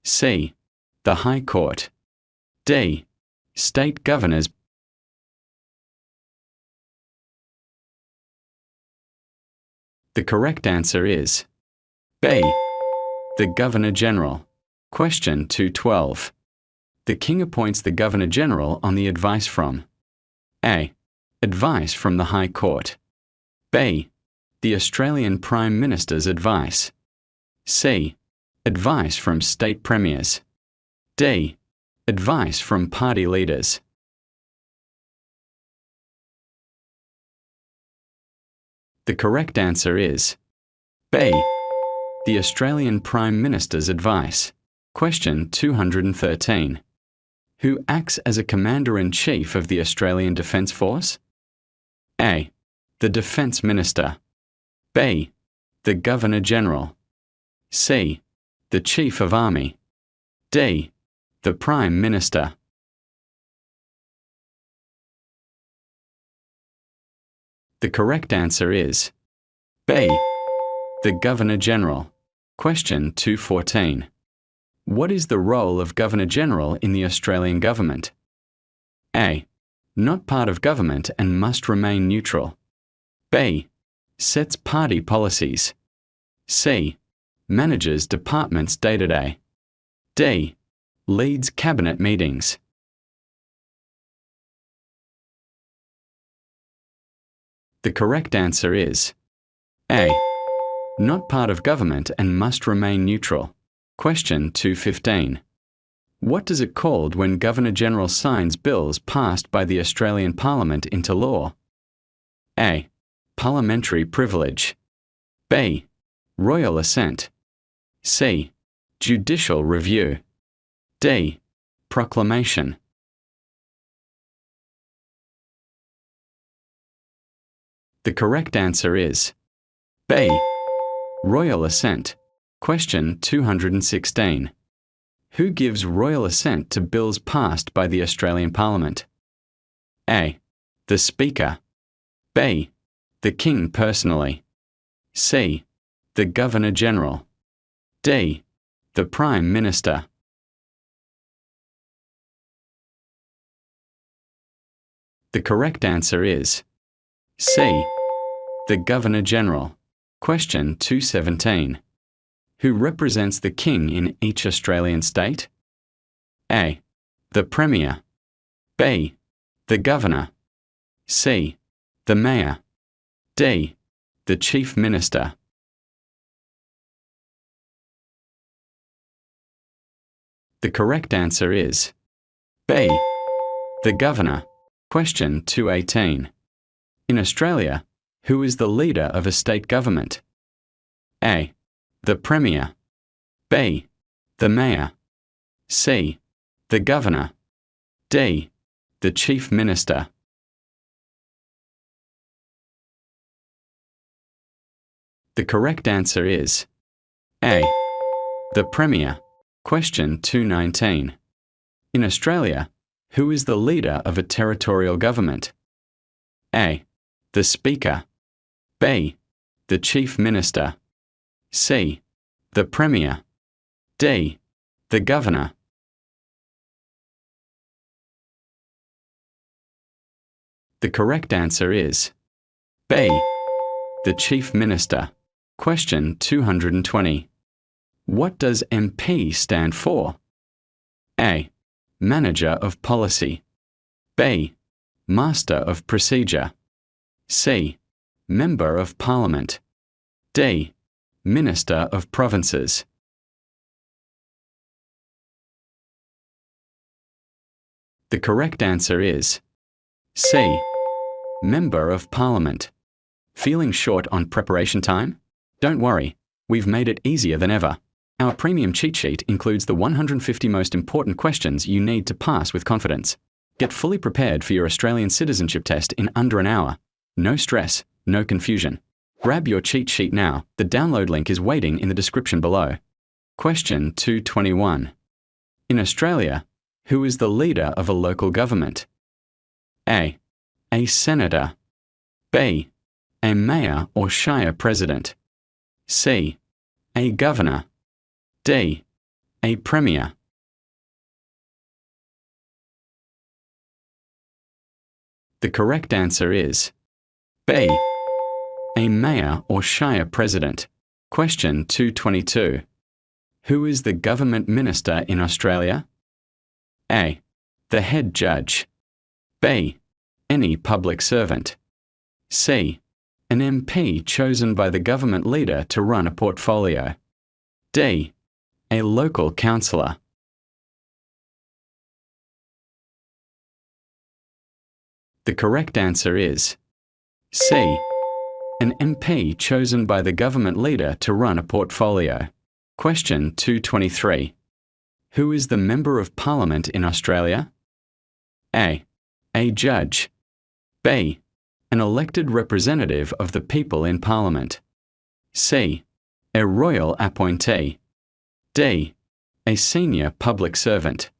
C. the High Court. D. State Governors. The correct answer is B. the Governor-General. Question 212. The King appoints the Governor-General on the advice from A. advice from the High Court. B. the Australian Prime Minister's advice. C. advice from state premiers. D. advice from party leaders. The correct answer is B. the Australian Prime Minister's advice. Question 213. Who acts as a Commander-in-Chief of the Australian Defence Force? A. the Defence Minister. B. the Governor-General. C. the Chief of Army. D. the Prime Minister. The correct answer is B. the Governor-General. Question 214. What is the role of Governor-General in the Australian government? A. Not part of government and must remain neutral. B. Sets party policies. C. Manages departments day-to-day. D. Leads cabinet meetings. The correct answer is A. Not part of government and must remain neutral. Question 215. What is it called when Governor-General signs bills passed by the Australian Parliament into law? A. Parliamentary privilege. B. Royal assent. C. Judicial review. D. Proclamation. The correct answer is B. Royal assent. Question 216. Who gives royal assent to bills passed by the Australian Parliament? A. The Speaker. B. The King personally. C. The Governor-General. D. The Prime Minister. The correct answer is C. The Governor-General. Question 217. Who represents the King in each Australian state? A. The Premier. B. The Governor. C. The Mayor. D. The Chief Minister. The correct answer is B. The Governor. Question 218. In Australia, who is the leader of a state government? A. The Premier. B. The Mayor. C. The Governor. D. The Chief Minister. The correct answer is A. The Premier. Question 219. In Australia, who is the leader of a territorial government? A. The Speaker. B. The Chief Minister. C. The Premier. D. The Governor. The correct answer is B. The Chief Minister. Question 220. What does MP stand for? A. Manager of Policy. B. Master of Procedure. C. Member of Parliament. D. Minister of Provinces. The correct answer is C. Member of Parliament. Feeling short on preparation time? Don't worry, we've made it easier than ever. Our premium cheat sheet includes the 150 most important questions you need to pass with confidence. Get fully prepared for your Australian Citizenship Test in under an hour. No stress, no confusion. Grab your cheat sheet now. The download link is waiting in the description below. Question 221. In Australia, who is the leader of a local government? A. A senator. B. A mayor or shire president. C. A governor. D. A premier. The correct answer is B. A mayor or shire president. Question 222. Who is the government minister in Australia? A. The head judge. B. Any public servant. C. An MP chosen by the government leader to run a portfolio. D. A local councillor. The correct answer is C. An MP chosen by the government leader to run a portfolio. Question 223. Who is the Member of Parliament in Australia? A. A judge. B. An elected representative of the people in Parliament. C. A royal appointee. D. A senior public servant.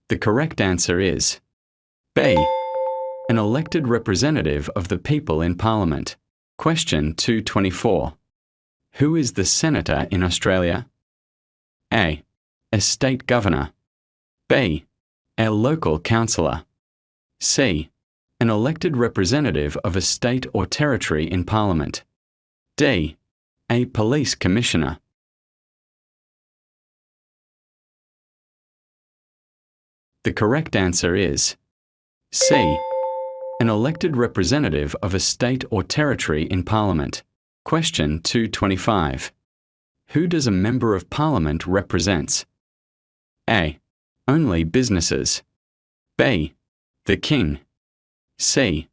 The correct answer is B. An elected representative of the people in Parliament. Question 224. Who is the Senator in Australia? A. A state governor. B. A local councillor. C. An elected representative of a state or territory in Parliament. D. A police commissioner. The correct answer is C. An elected representative of a state or territory in Parliament. Question 225. Who does a Member of Parliament represent? A. Only businesses. B. The King. C.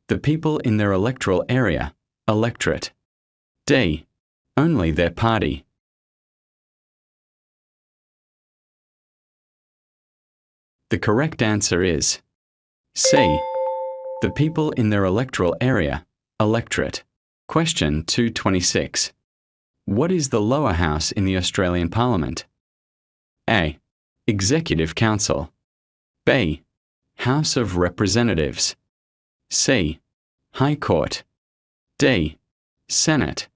The people in their electoral area, electorate. D. Only their party. The correct answer is C. The people in their electoral area, electorate. Question 226. What is the lower house in the Australian Parliament? A. Executive Council. B. House of Representatives. C. High Court. D. Senate.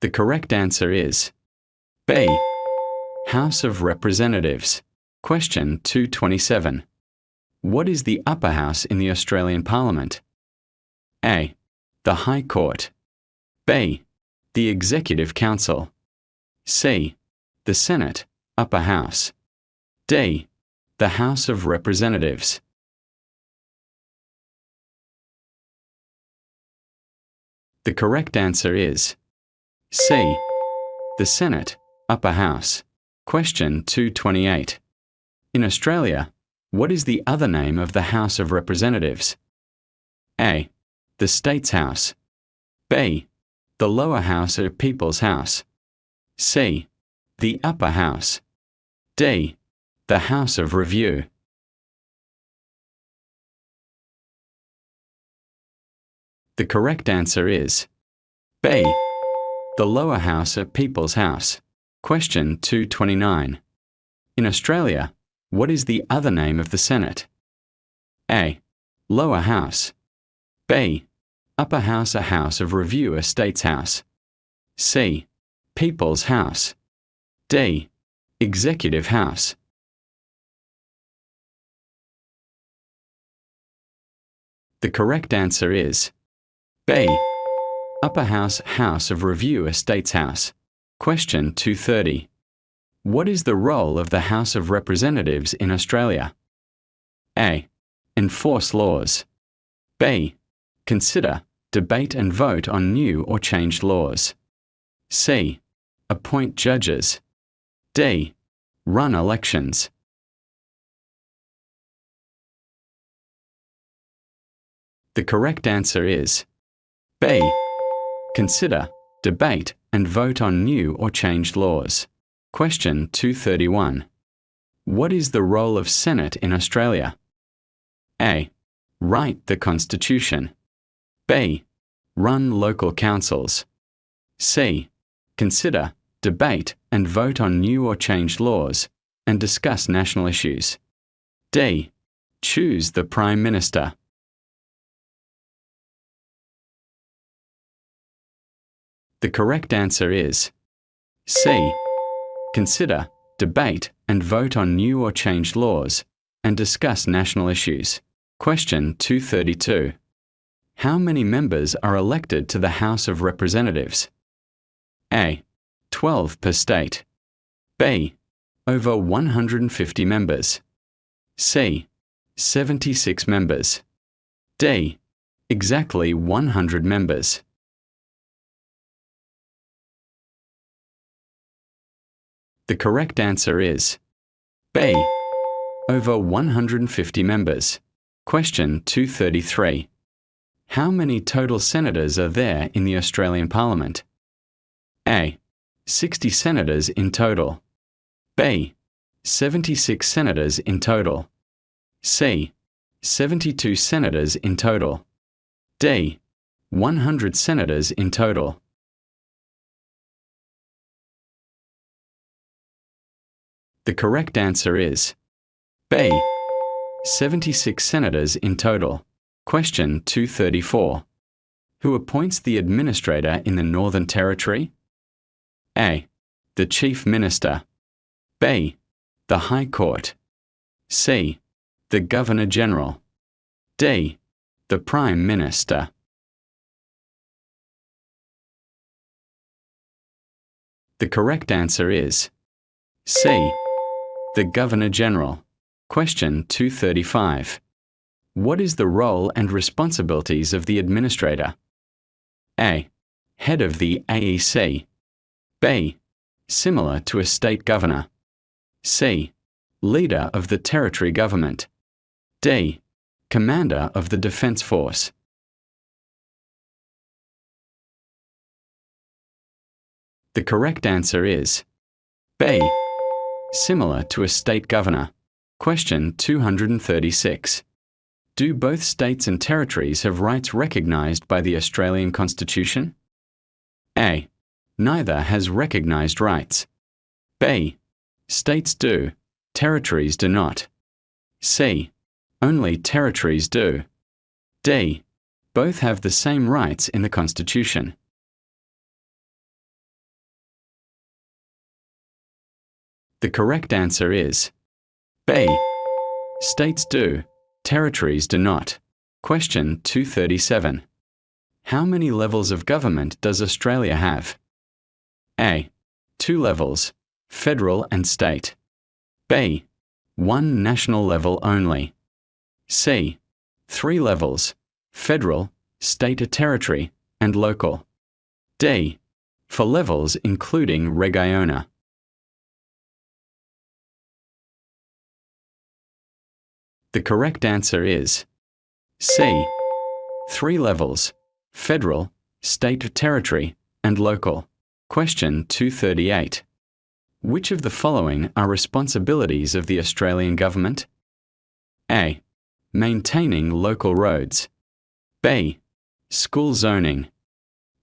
The correct answer is B. House of Representatives. Question 227. What is the upper house in the Australian Parliament? A. The High Court. B. The Executive Council. C. The Senate, upper house. D. The House of Representatives. The correct answer is C. The Senate, upper house. Question 228. In Australia, What is the other name of the House of Representatives? A. The State's House. B. The lower house or People's House. C. The upper house. D. The House of Review. The correct answer is B. The lower house or People's House. Question 229. In Australia, what is the other name of the Senate? A. Lower house. B. Upper house or House of Review or State's House. C. People's House. D. Executive House. The correct answer is B. Upper house, House of Review or State's House. Question 230. What is the role of the House of Representatives in Australia? A. Enforce laws. B. Consider, debate and vote on new or changed laws. C. Appoint judges. D. Run elections. The correct answer is B. Consider, debate and vote on new or changed laws. Question 231. What is the role of Senate in Australia? A. Write the Constitution. B. Run local councils. C. Consider, debate and vote on new or changed laws and discuss national issues. D. Choose the Prime Minister. The correct answer is C. Consider, debate and vote on new or changed laws and discuss national issues. Question 232. How many members are elected to the House of Representatives? A. 12 per state. B. Over 150 members. C. 76 members. D. Exactly 100 members. The correct answer is B. Over 150 members. Question 233. How many total senators are there in the Australian Parliament? A. 60 senators in total. B. 76 senators in total. C. 72 senators in total. D. 100 senators in total. The correct answer is B. 76 senators in total. Question 234. Who appoints the administrator in the Northern Territory? A. The Chief Minister. B. The High Court. C. The Governor-General. D. The Prime Minister. The correct answer is C. The Governor-General. Question 235. What is the role and responsibilities of the administrator? A. Head of the AEC. B. Similar to a state governor. C. Leader of the territory government. D. Commander of the Defence Force. The correct answer is B. Similar to a state governor. Question 236. Do both states and territories have rights recognised by the Australian Constitution? A. Neither has recognised rights. B. States do, territories do not. C. Only territories do. D. Both have the same rights in the Constitution. The correct answer is B. States do, territories do not. Question 237. How many levels of government does Australia have? A. 2 levels, federal and state. B. 1 national level only. C. 3 levels, federal, state or territory, and local. D. 4 levels including Regione. The correct answer is C. 3 levels: federal, state territory, and local. Question 238. Which of the following are responsibilities of the Australian government? A. Maintaining local roads. B. School zoning.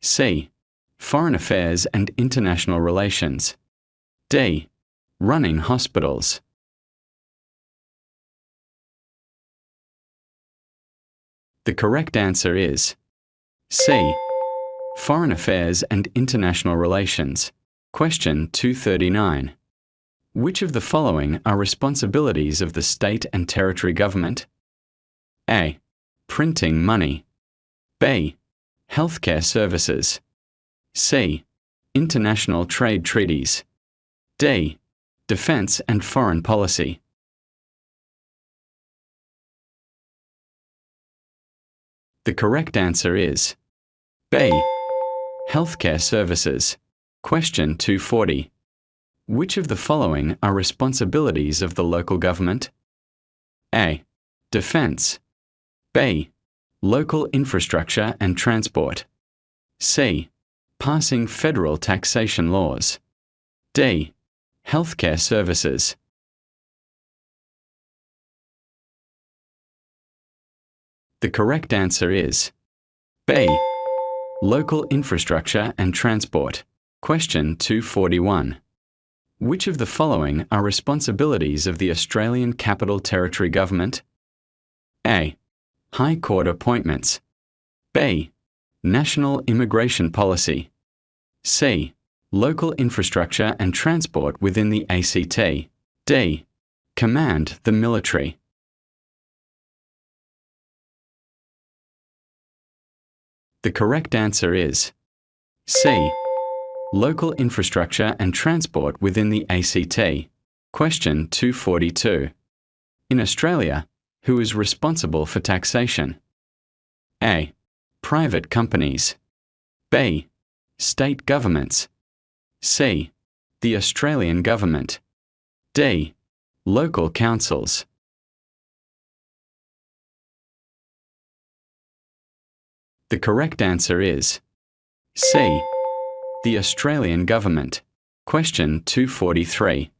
C. Foreign affairs and international relations. D. Running hospitals. The correct answer is C. Foreign affairs and international relations. Question 239. Which of the following are responsibilities of the state and territory government? A. Printing money. B. Healthcare services. C. International trade treaties. D. Defence and foreign policy. The correct answer is B. Healthcare services. Question 240. Which of the following are responsibilities of the local government? A. Defence. B. Local infrastructure and transport. C. Passing federal taxation laws. D. Healthcare services. The correct answer is B. Local infrastructure and transport. Question 241. Which of the following are responsibilities of the Australian Capital Territory Government? A. High Court appointments. B. National immigration policy. C. Local infrastructure and transport within the ACT. D. Command the military. The correct answer is C. Local infrastructure and transport within the ACT. Question 242. In Australia, who is responsible for taxation? A. Private companies. B. State governments. C. The Australian government. D. Local councils. The correct answer is C. The Australian government. Question 243.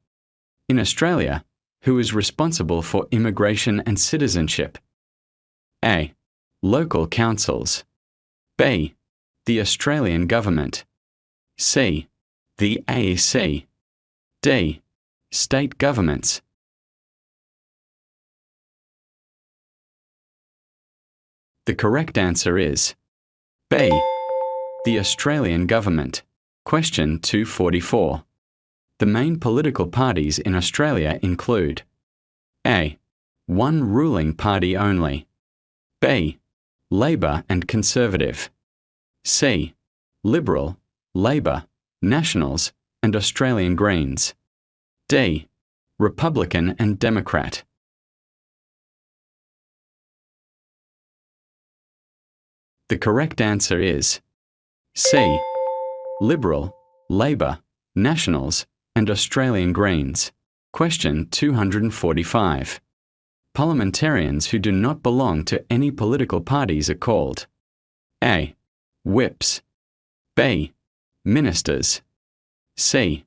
In Australia, who is responsible for immigration and citizenship? A. Local councils. B. The Australian government. C. The AEC. D. State governments. The correct answer is B. The Australian government. Question 244. The main political parties in Australia include A. One ruling party only. B. Labor and Conservative. C. Liberal, Labor, Nationals, and Australian Greens. D. Republican and Democrat. The correct answer is C. Liberal, Labor, Nationals, and Australian Greens. Question 245. Parliamentarians who do not belong to any political parties are called A. Whips. B. Ministers. C.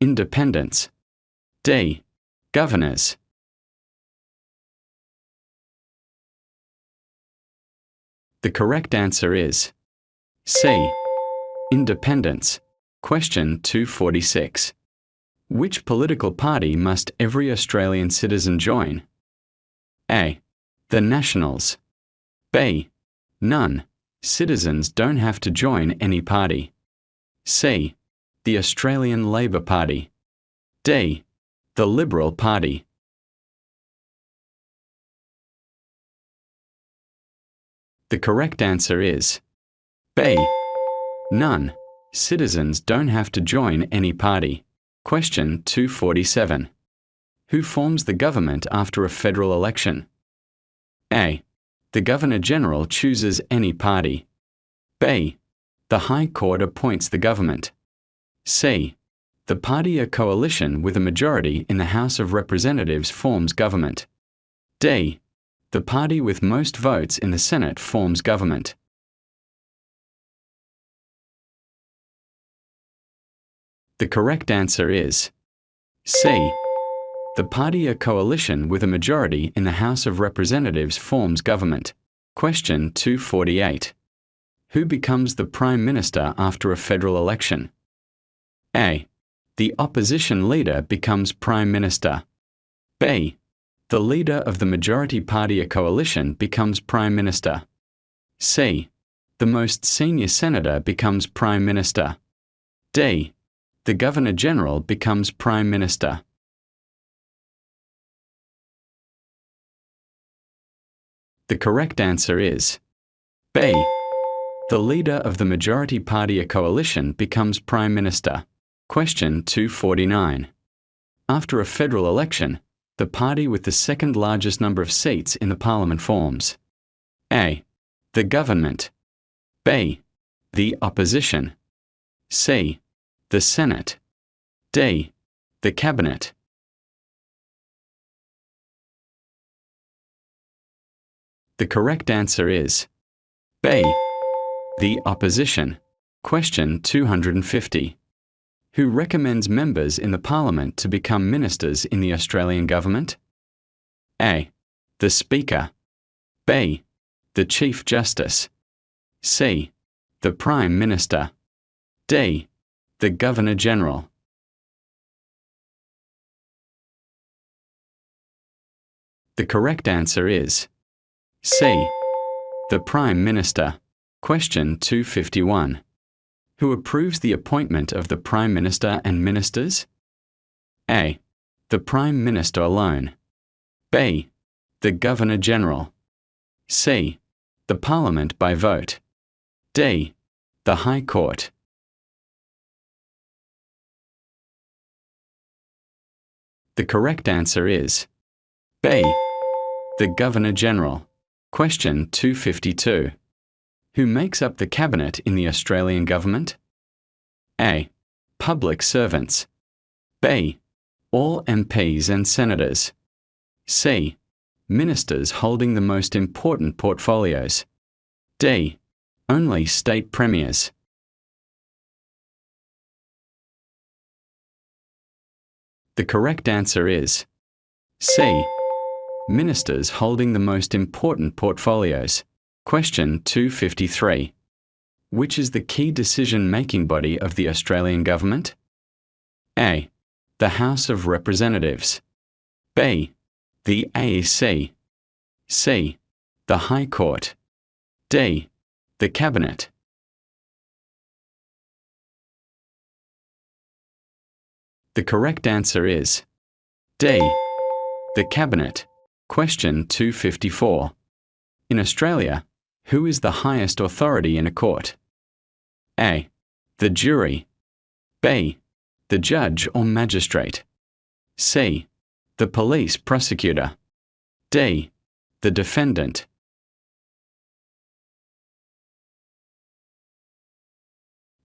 Independents. D. Governors. The correct answer is C. Independents. Question 246. Which political party must every Australian citizen join? A. The Nationals. B. None. Citizens don't have to join any party. C. The Australian Labor Party. D. The Liberal Party. The correct answer is B. None. Citizens don't have to join any party. Question 247. Who forms the government after a federal election? A. The Governor-General chooses any party. B. The High Court appoints the government. C. The party or coalition with a majority in the House of Representatives forms government. D. The party with most votes in the Senate forms government. The correct answer is C. The party or coalition with a majority in the House of Representatives forms government. Question 248. Who becomes the Prime Minister after a federal election? A. The opposition leader becomes Prime Minister. B. The leader of the majority party or coalition becomes Prime Minister. C. The most senior senator becomes Prime Minister. D. The Governor-General becomes Prime Minister. The correct answer is B. The leader of the majority party or coalition becomes Prime Minister. Question 249. After a federal election, the party with the second largest number of seats in the Parliament forms. A. The government. B. The opposition. C. The Senate. D. The Cabinet. The correct answer is B. The opposition. Question 250. Who recommends members in the Parliament to become ministers in the Australian government? A. The Speaker. B. The Chief Justice. C. The Prime Minister. D. The Governor-General. The correct answer is C. The Prime Minister. Question 251. Who approves the appointment of the Prime Minister and ministers? A. The Prime Minister alone. B. The Governor-General. C. The Parliament by vote. D. The High Court. The correct answer is B. The Governor-General. Question 252. Who makes up the Cabinet in the Australian government? A. Public servants. B. All MPs and senators. C. Ministers holding the most important portfolios. D. Only state premiers. The correct answer is C. Ministers holding the most important portfolios. Question 253. Which is the key decision-making body of the Australian government? A. The House of Representatives. B. The AEC. C. The High Court. D. The Cabinet. The correct answer is D. The Cabinet. Question 254. In Australia, who is the highest authority in a court? A. The jury. B. The judge or magistrate. C. The police prosecutor. D. The defendant.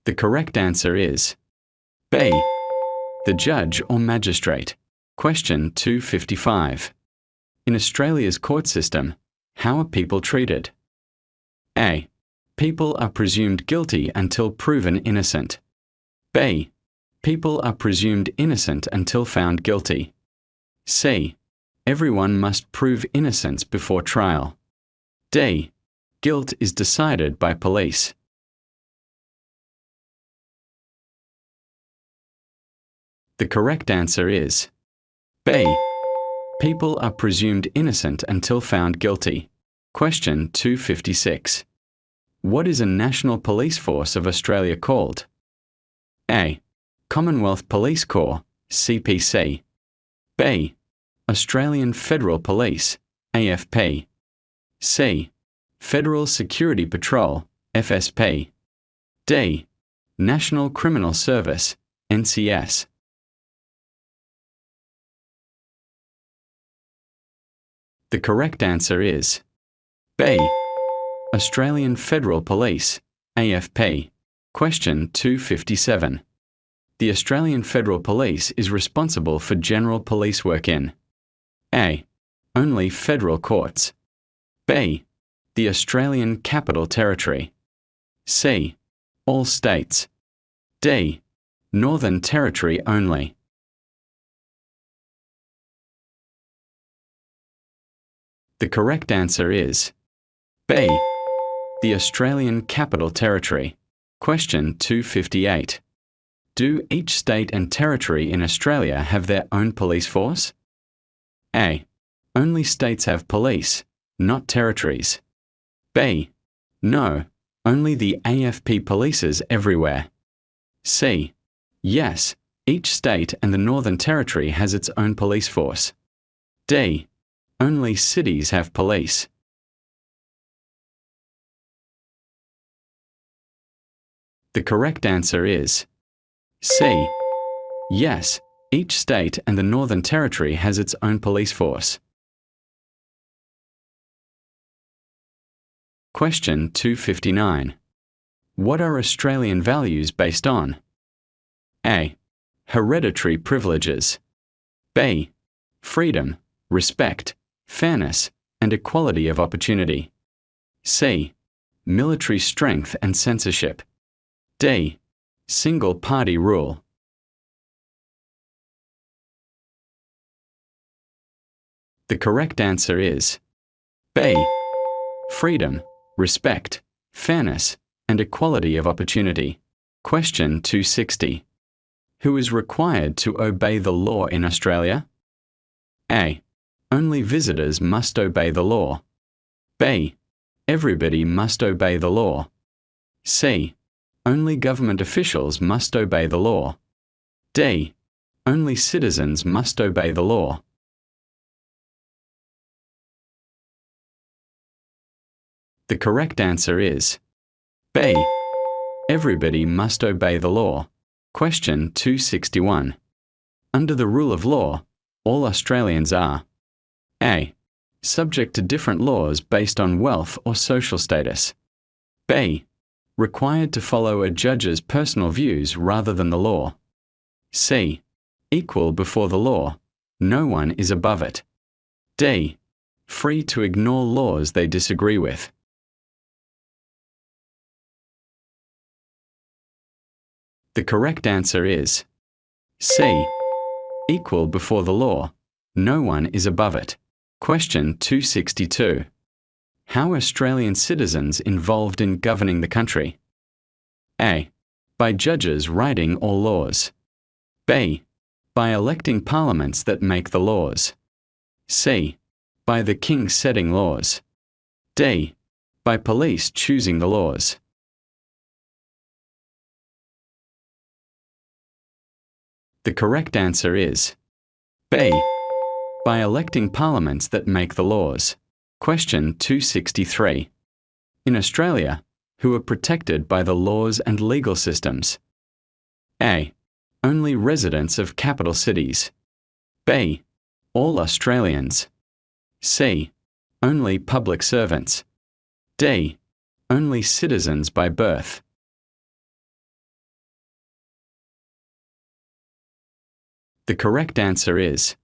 The correct answer is B. The judge or magistrate. Question 255. In Australia's court system, how are people treated? A. People are presumed guilty until proven innocent. B. People are presumed innocent until found guilty. C. Everyone must prove innocence before trial. D. Guilt is decided by police. The correct answer is B. People are presumed innocent until found guilty. Question 256. What is a National Police Force of Australia called? A. Commonwealth Police Corps, CPC. B. Australian Federal Police, AFP. C. Federal Security Patrol, FSP. D. National Criminal Service, NCS. The correct answer is B. Australian Federal Police, AFP. Question 257. The Australian Federal Police is responsible for general police work in A. Only federal courts. B. The Australian Capital Territory. C. All states. D. Northern Territory only. The correct answer is B. The Australian Capital Territory. Question 258. Do each state and territory in Australia have their own police force? A. Only states have police, not territories. B. No, only the AFP polices everywhere. C. Yes, each state and the Northern Territory has its own police force. D. Only cities have police. The correct answer is C. Yes, each state and the Northern Territory has its own police force. Question 259. What are Australian values based on? A. Hereditary privileges. B. Freedom, respect, fairness, and equality of opportunity. C. Military strength and censorship. D. Single-party rule. The correct answer is B. Freedom, respect, fairness, and equality of opportunity. Question 260. Who is required to obey the law in Australia? A. Only visitors must obey the law. B. Everybody must obey the law. C. Only government officials must obey the law. D. Only citizens must obey the law. The correct answer is B. Everybody must obey the law. Question 261. Under the rule of law, all Australians are A. Subject to different laws based on wealth or social status. B. Required to follow a judge's personal views rather than the law. C. Equal before the law. No one is above it. D. Free to ignore laws they disagree with. The correct answer is C. Equal before the law. No one is above it. Question 262. How are Australian citizens involved in governing the country? A. By judges writing all laws. B. By electing parliaments that make the laws. C. By the king setting laws. D. By police choosing the laws. The correct answer is B. By electing parliaments that make the laws. Question 263. In Australia, who are protected by the laws and legal systems? A. Only residents of capital cities. B. All Australians. C. Only public servants. D. Only citizens by birth. The correct answer is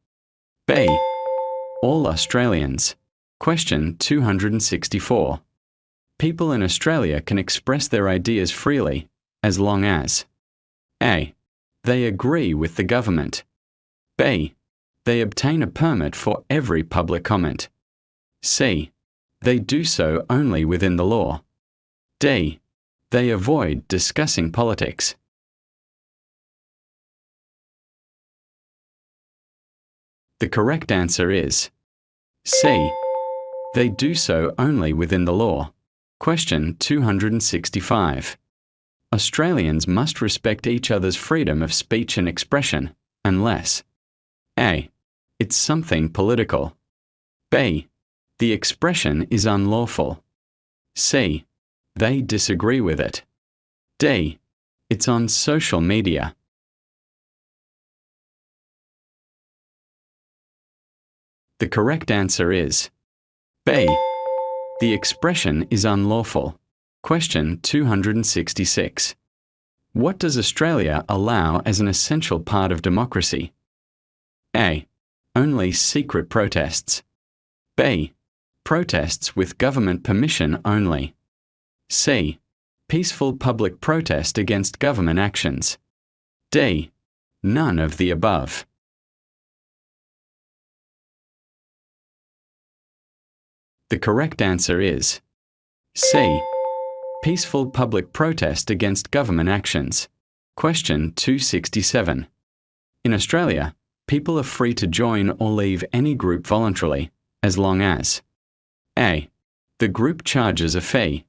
B. All Australians. Question 264. People in Australia can express their ideas freely as long as A. They agree with the government. B. They obtain a permit for every public comment. C. They do so only within the law. D. They avoid discussing politics. The correct answer is C. They do so only within the law. Question 265. Australians must respect each other's freedom of speech and expression unless A. It's something political. B. The expression is unlawful. C. They disagree with it. D. It's on social media. The correct answer is B. The expression is unlawful. Question 266. What does Australia allow as an essential part of democracy? A. Only secret protests. B. Protests with government permission only. C. Peaceful public protest against government actions. D. None of the above. The correct answer is C. Peaceful public protest against government actions. Question 267. In Australia, people are free to join or leave any group voluntarily, as long as A. The group charges a fee.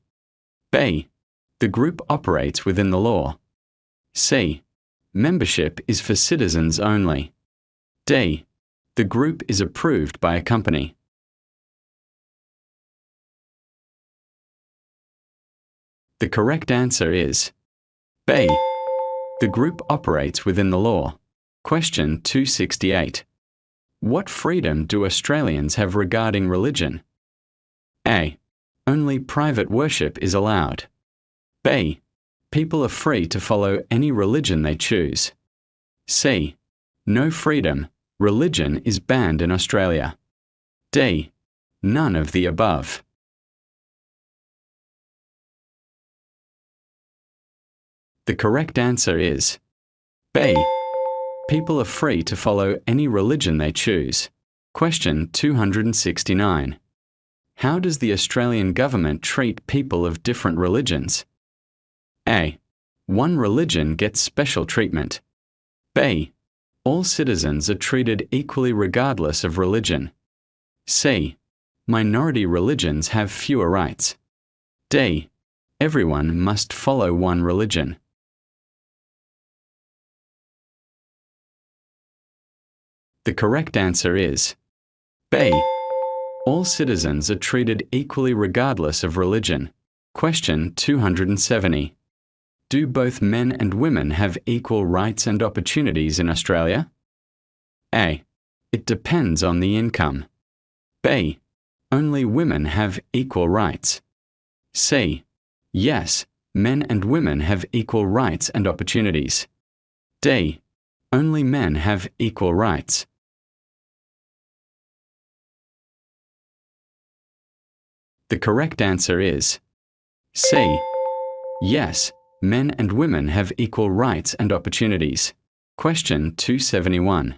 B. The group operates within the law. C. Membership is for citizens only. D. The group is approved by a company. The correct answer is B. The group operates within the law. Question 268. What freedom do Australians have regarding religion? A. Only private worship is allowed. B. People are free to follow any religion they choose. C. No freedom. Religion is banned in Australia. D. None of the above. The correct answer is B. People are free to follow any religion they choose. Question 269. How does the Australian government treat people of different religions? A. One religion gets special treatment. B. All citizens are treated equally regardless of religion. C. Minority religions have fewer rights. D. Everyone must follow one religion. The correct answer is B. All citizens are treated equally regardless of religion. Question 270. Do both men and women have equal rights and opportunities in Australia? A. It depends on the income. B. Only women have equal rights. C. Yes, men and women have equal rights and opportunities. D. Only men have equal rights. The correct answer is C. Yes, men and women have equal rights and opportunities. Question 271.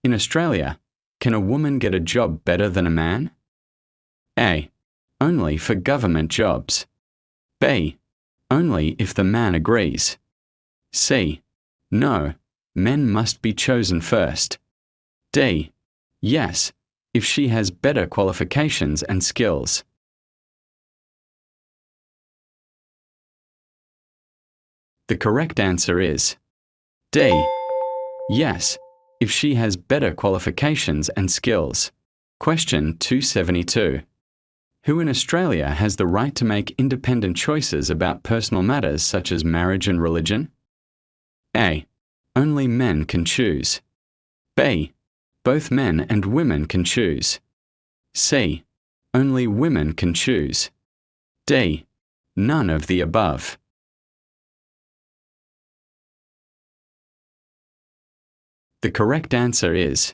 In Australia, can a woman get a job better than a man? A. Only for government jobs. B. Only if the man agrees. C. No, men must be chosen first. D. Yes, if she has better qualifications and skills. The correct answer is D. Yes, if she has better qualifications and skills. Question 272. Who in Australia has the right to make independent choices about personal matters such as marriage and religion? A. Only men can choose. B. Both men and women can choose. C. Only women can choose. D. None of the above. The correct answer is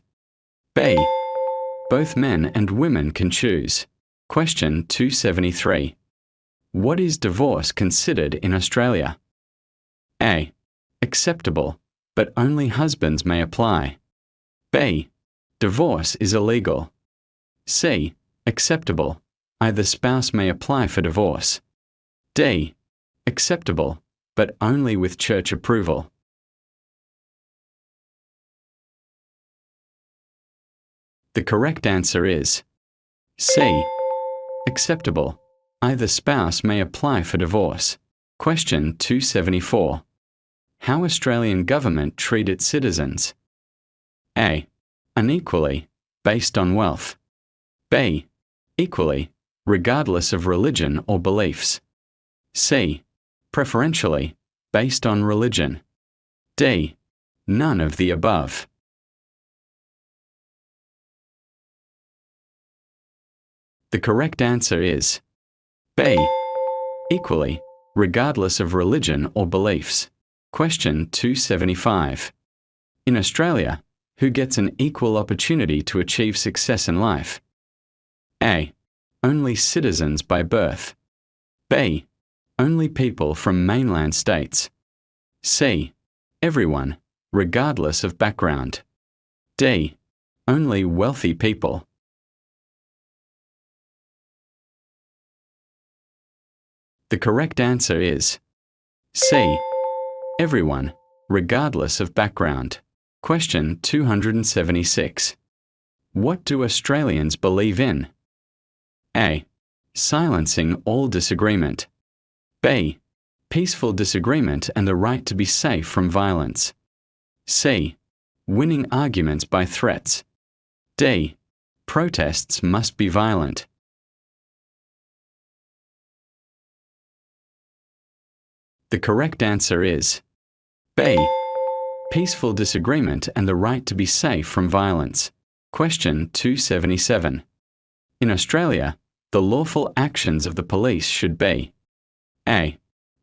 B. Both men and women can choose. Question 273. What is divorce considered in Australia? A. Acceptable, but only husbands may apply. B. Divorce is illegal. C. Acceptable. Either spouse may apply for divorce. D. Acceptable, but only with church approval. The correct answer is C. Acceptable. Either spouse may apply for divorce. Question 274. How Australian government treat its citizens? A. Unequally, based on wealth. B. Equally, regardless of religion or beliefs. C. Preferentially, based on religion. D. None of the above. The correct answer is B. Equally, regardless of religion or beliefs. Question 275. In Australia, who gets an equal opportunity to achieve success in life? A. only citizens by birth. B. Only people from mainland states. C. Everyone, regardless of background. D. Only wealthy people. The correct answer is C. Everyone, regardless of background. Question 276. What do Australians believe in? A. Silencing all disagreement. B. Peaceful disagreement and the right to be safe from violence. C. Winning arguments by threats. D. Protests must be violent. The correct answer is B. Peaceful disagreement and the right to be safe from violence. Question 277. In Australia, the lawful actions of the police should be A.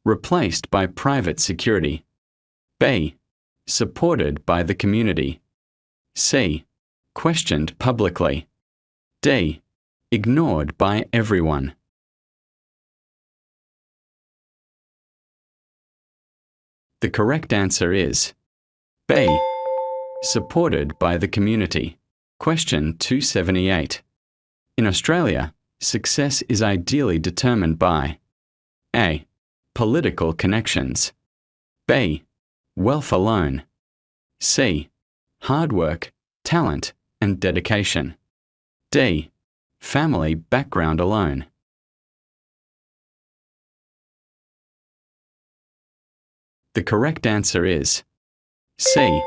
Replaced by private security. B. Supported by the community. C. Questioned publicly. D. Ignored by everyone. The correct answer is B. Supported by the community. Question 278. In Australia, success is ideally determined by A. Political connections. B. Wealth alone. C. Hard work, talent, and dedication. D. Family background alone. The correct answer is C.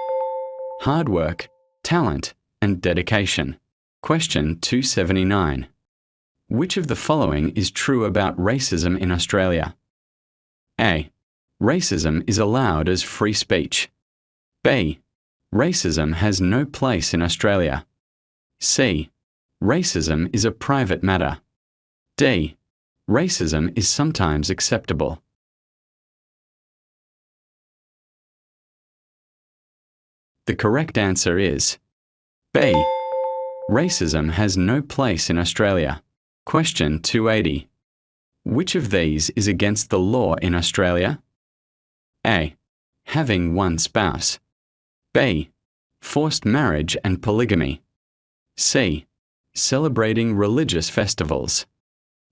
Hard work, talent, and dedication. Question 279. Which of the following is true about racism in Australia? A. Racism is allowed as free speech. B. Racism has no place in Australia. C. Racism is a private matter. D. Racism is sometimes acceptable. The correct answer is B. Racism has no place in Australia. Question 280. Which of these is against the law in Australia? A. Having one spouse. B. Forced marriage and polygamy. C. Celebrating religious festivals.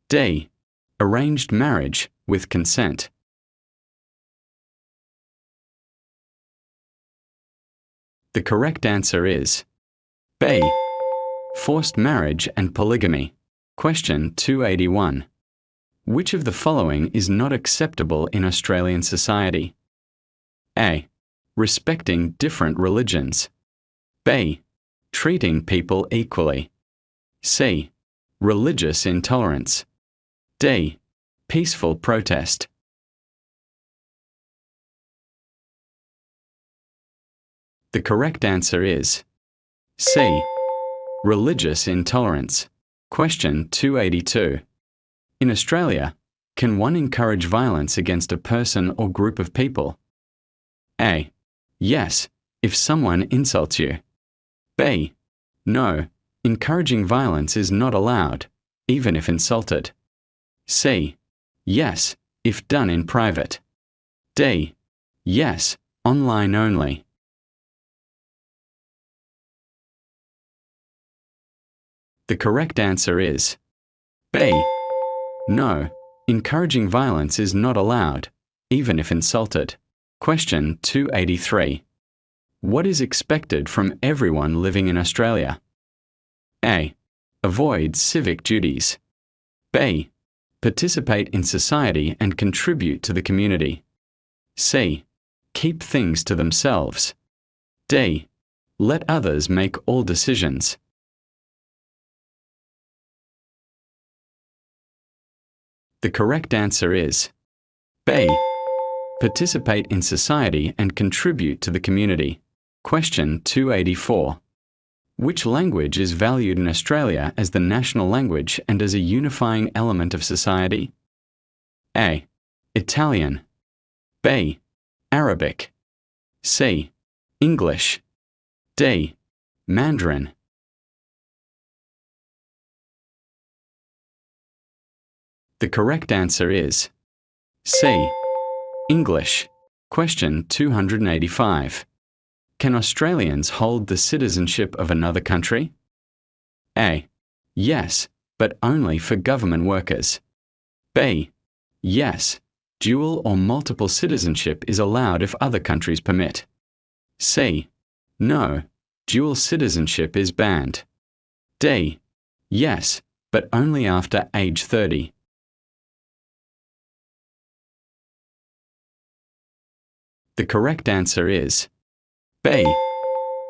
D. Arranged marriage with consent. The correct answer is B. Forced marriage and polygamy. Question 281. Which of the following is not acceptable in Australian society? A. Respecting different religions. B. Treating people equally. C. Religious intolerance. D. Peaceful protest. The correct answer is C. Religious intolerance. Question 282. In Australia, can one encourage violence against a person or group of people? A. Yes, if someone insults you. B. No, encouraging violence is not allowed, even if insulted. C. Yes, if done in private. D. Yes, online only. The correct answer is B. No, encouraging violence is not allowed, even if insulted. Question 283. What is expected from everyone living in Australia? A. Avoid civic duties. B. Participate in society and contribute to the community. C. Keep things to themselves. D. Let others make all decisions. The correct answer is B. Participate in society and contribute to the community. Question 284. Which language is valued in Australia as the national language and as a unifying element of society? A. Italian. B. Arabic. C. English. D. Mandarin. The correct answer is C. English. Question 285. Can Australians hold the citizenship of another country? A. Yes, but only for government workers. B. Yes, dual or multiple citizenship is allowed if other countries permit. C. No, dual citizenship is banned. D. Yes, but only after age 30. The correct answer is B.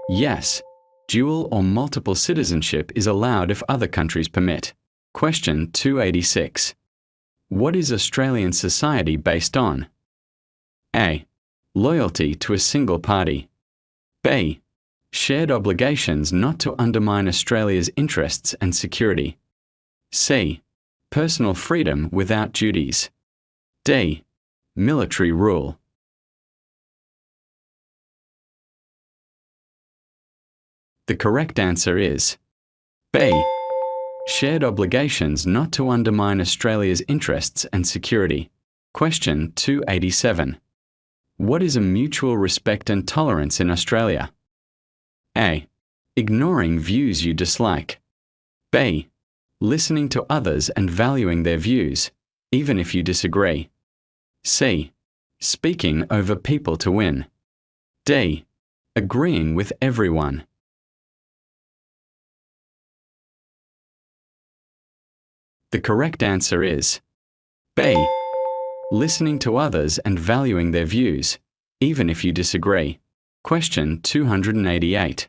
Yes, dual or multiple citizenship is allowed if other countries permit. Question 286. What is Australian society based on? A. Loyalty to a single party. B. Shared obligations not to undermine Australia's interests and security. C. Personal freedom without duties. D. Military rule. The correct answer is B. Shared obligations not to undermine Australia's interests and security. Question 287. What is a mutual respect and tolerance in Australia? A. Ignoring views you dislike. B. Listening to others and valuing their views, even if you disagree. C. Speaking over people to win. D. Agreeing with everyone. The correct answer is B. Listening to others and valuing their views, even if you disagree. Question 288.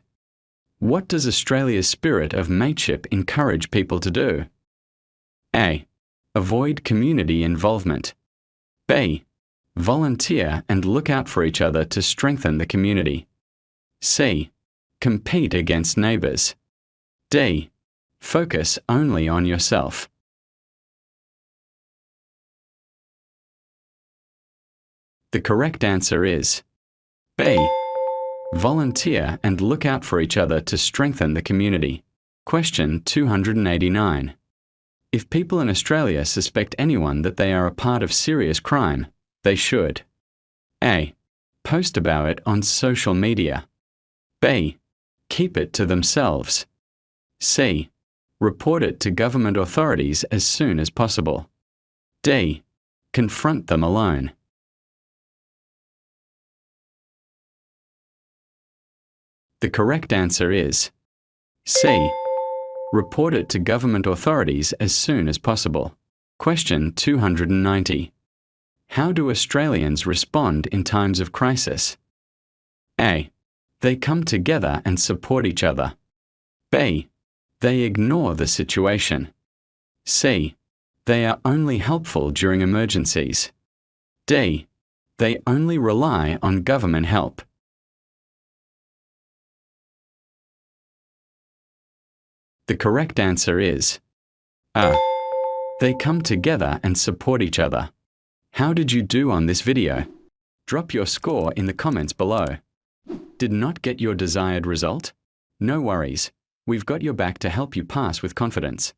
What does Australia's spirit of mateship encourage people to do? A. Avoid community involvement. B. Volunteer and look out for each other to strengthen the community. C. Compete against neighbours. D. Focus only on yourself. The correct answer is B. Volunteer and look out for each other to strengthen the community. Question 289. If people in Australia suspect anyone that they are a part of serious crime, they should A. Post about it on social media. B. Keep it to themselves. C. Report it to government authorities as soon as possible. D. Confront them alone. The correct answer is C. Report it to government authorities as soon as possible. Question 290. How do Australians respond in times of crisis? A. They come together and support each other. B. They ignore the situation. C. They are only helpful during emergencies. D. They only rely on government help. The correct answer is A. They come together and support each other. How did you do on this video? Drop your score in the comments below. Did not get your desired result? No worries. We've got your back to help you pass with confidence.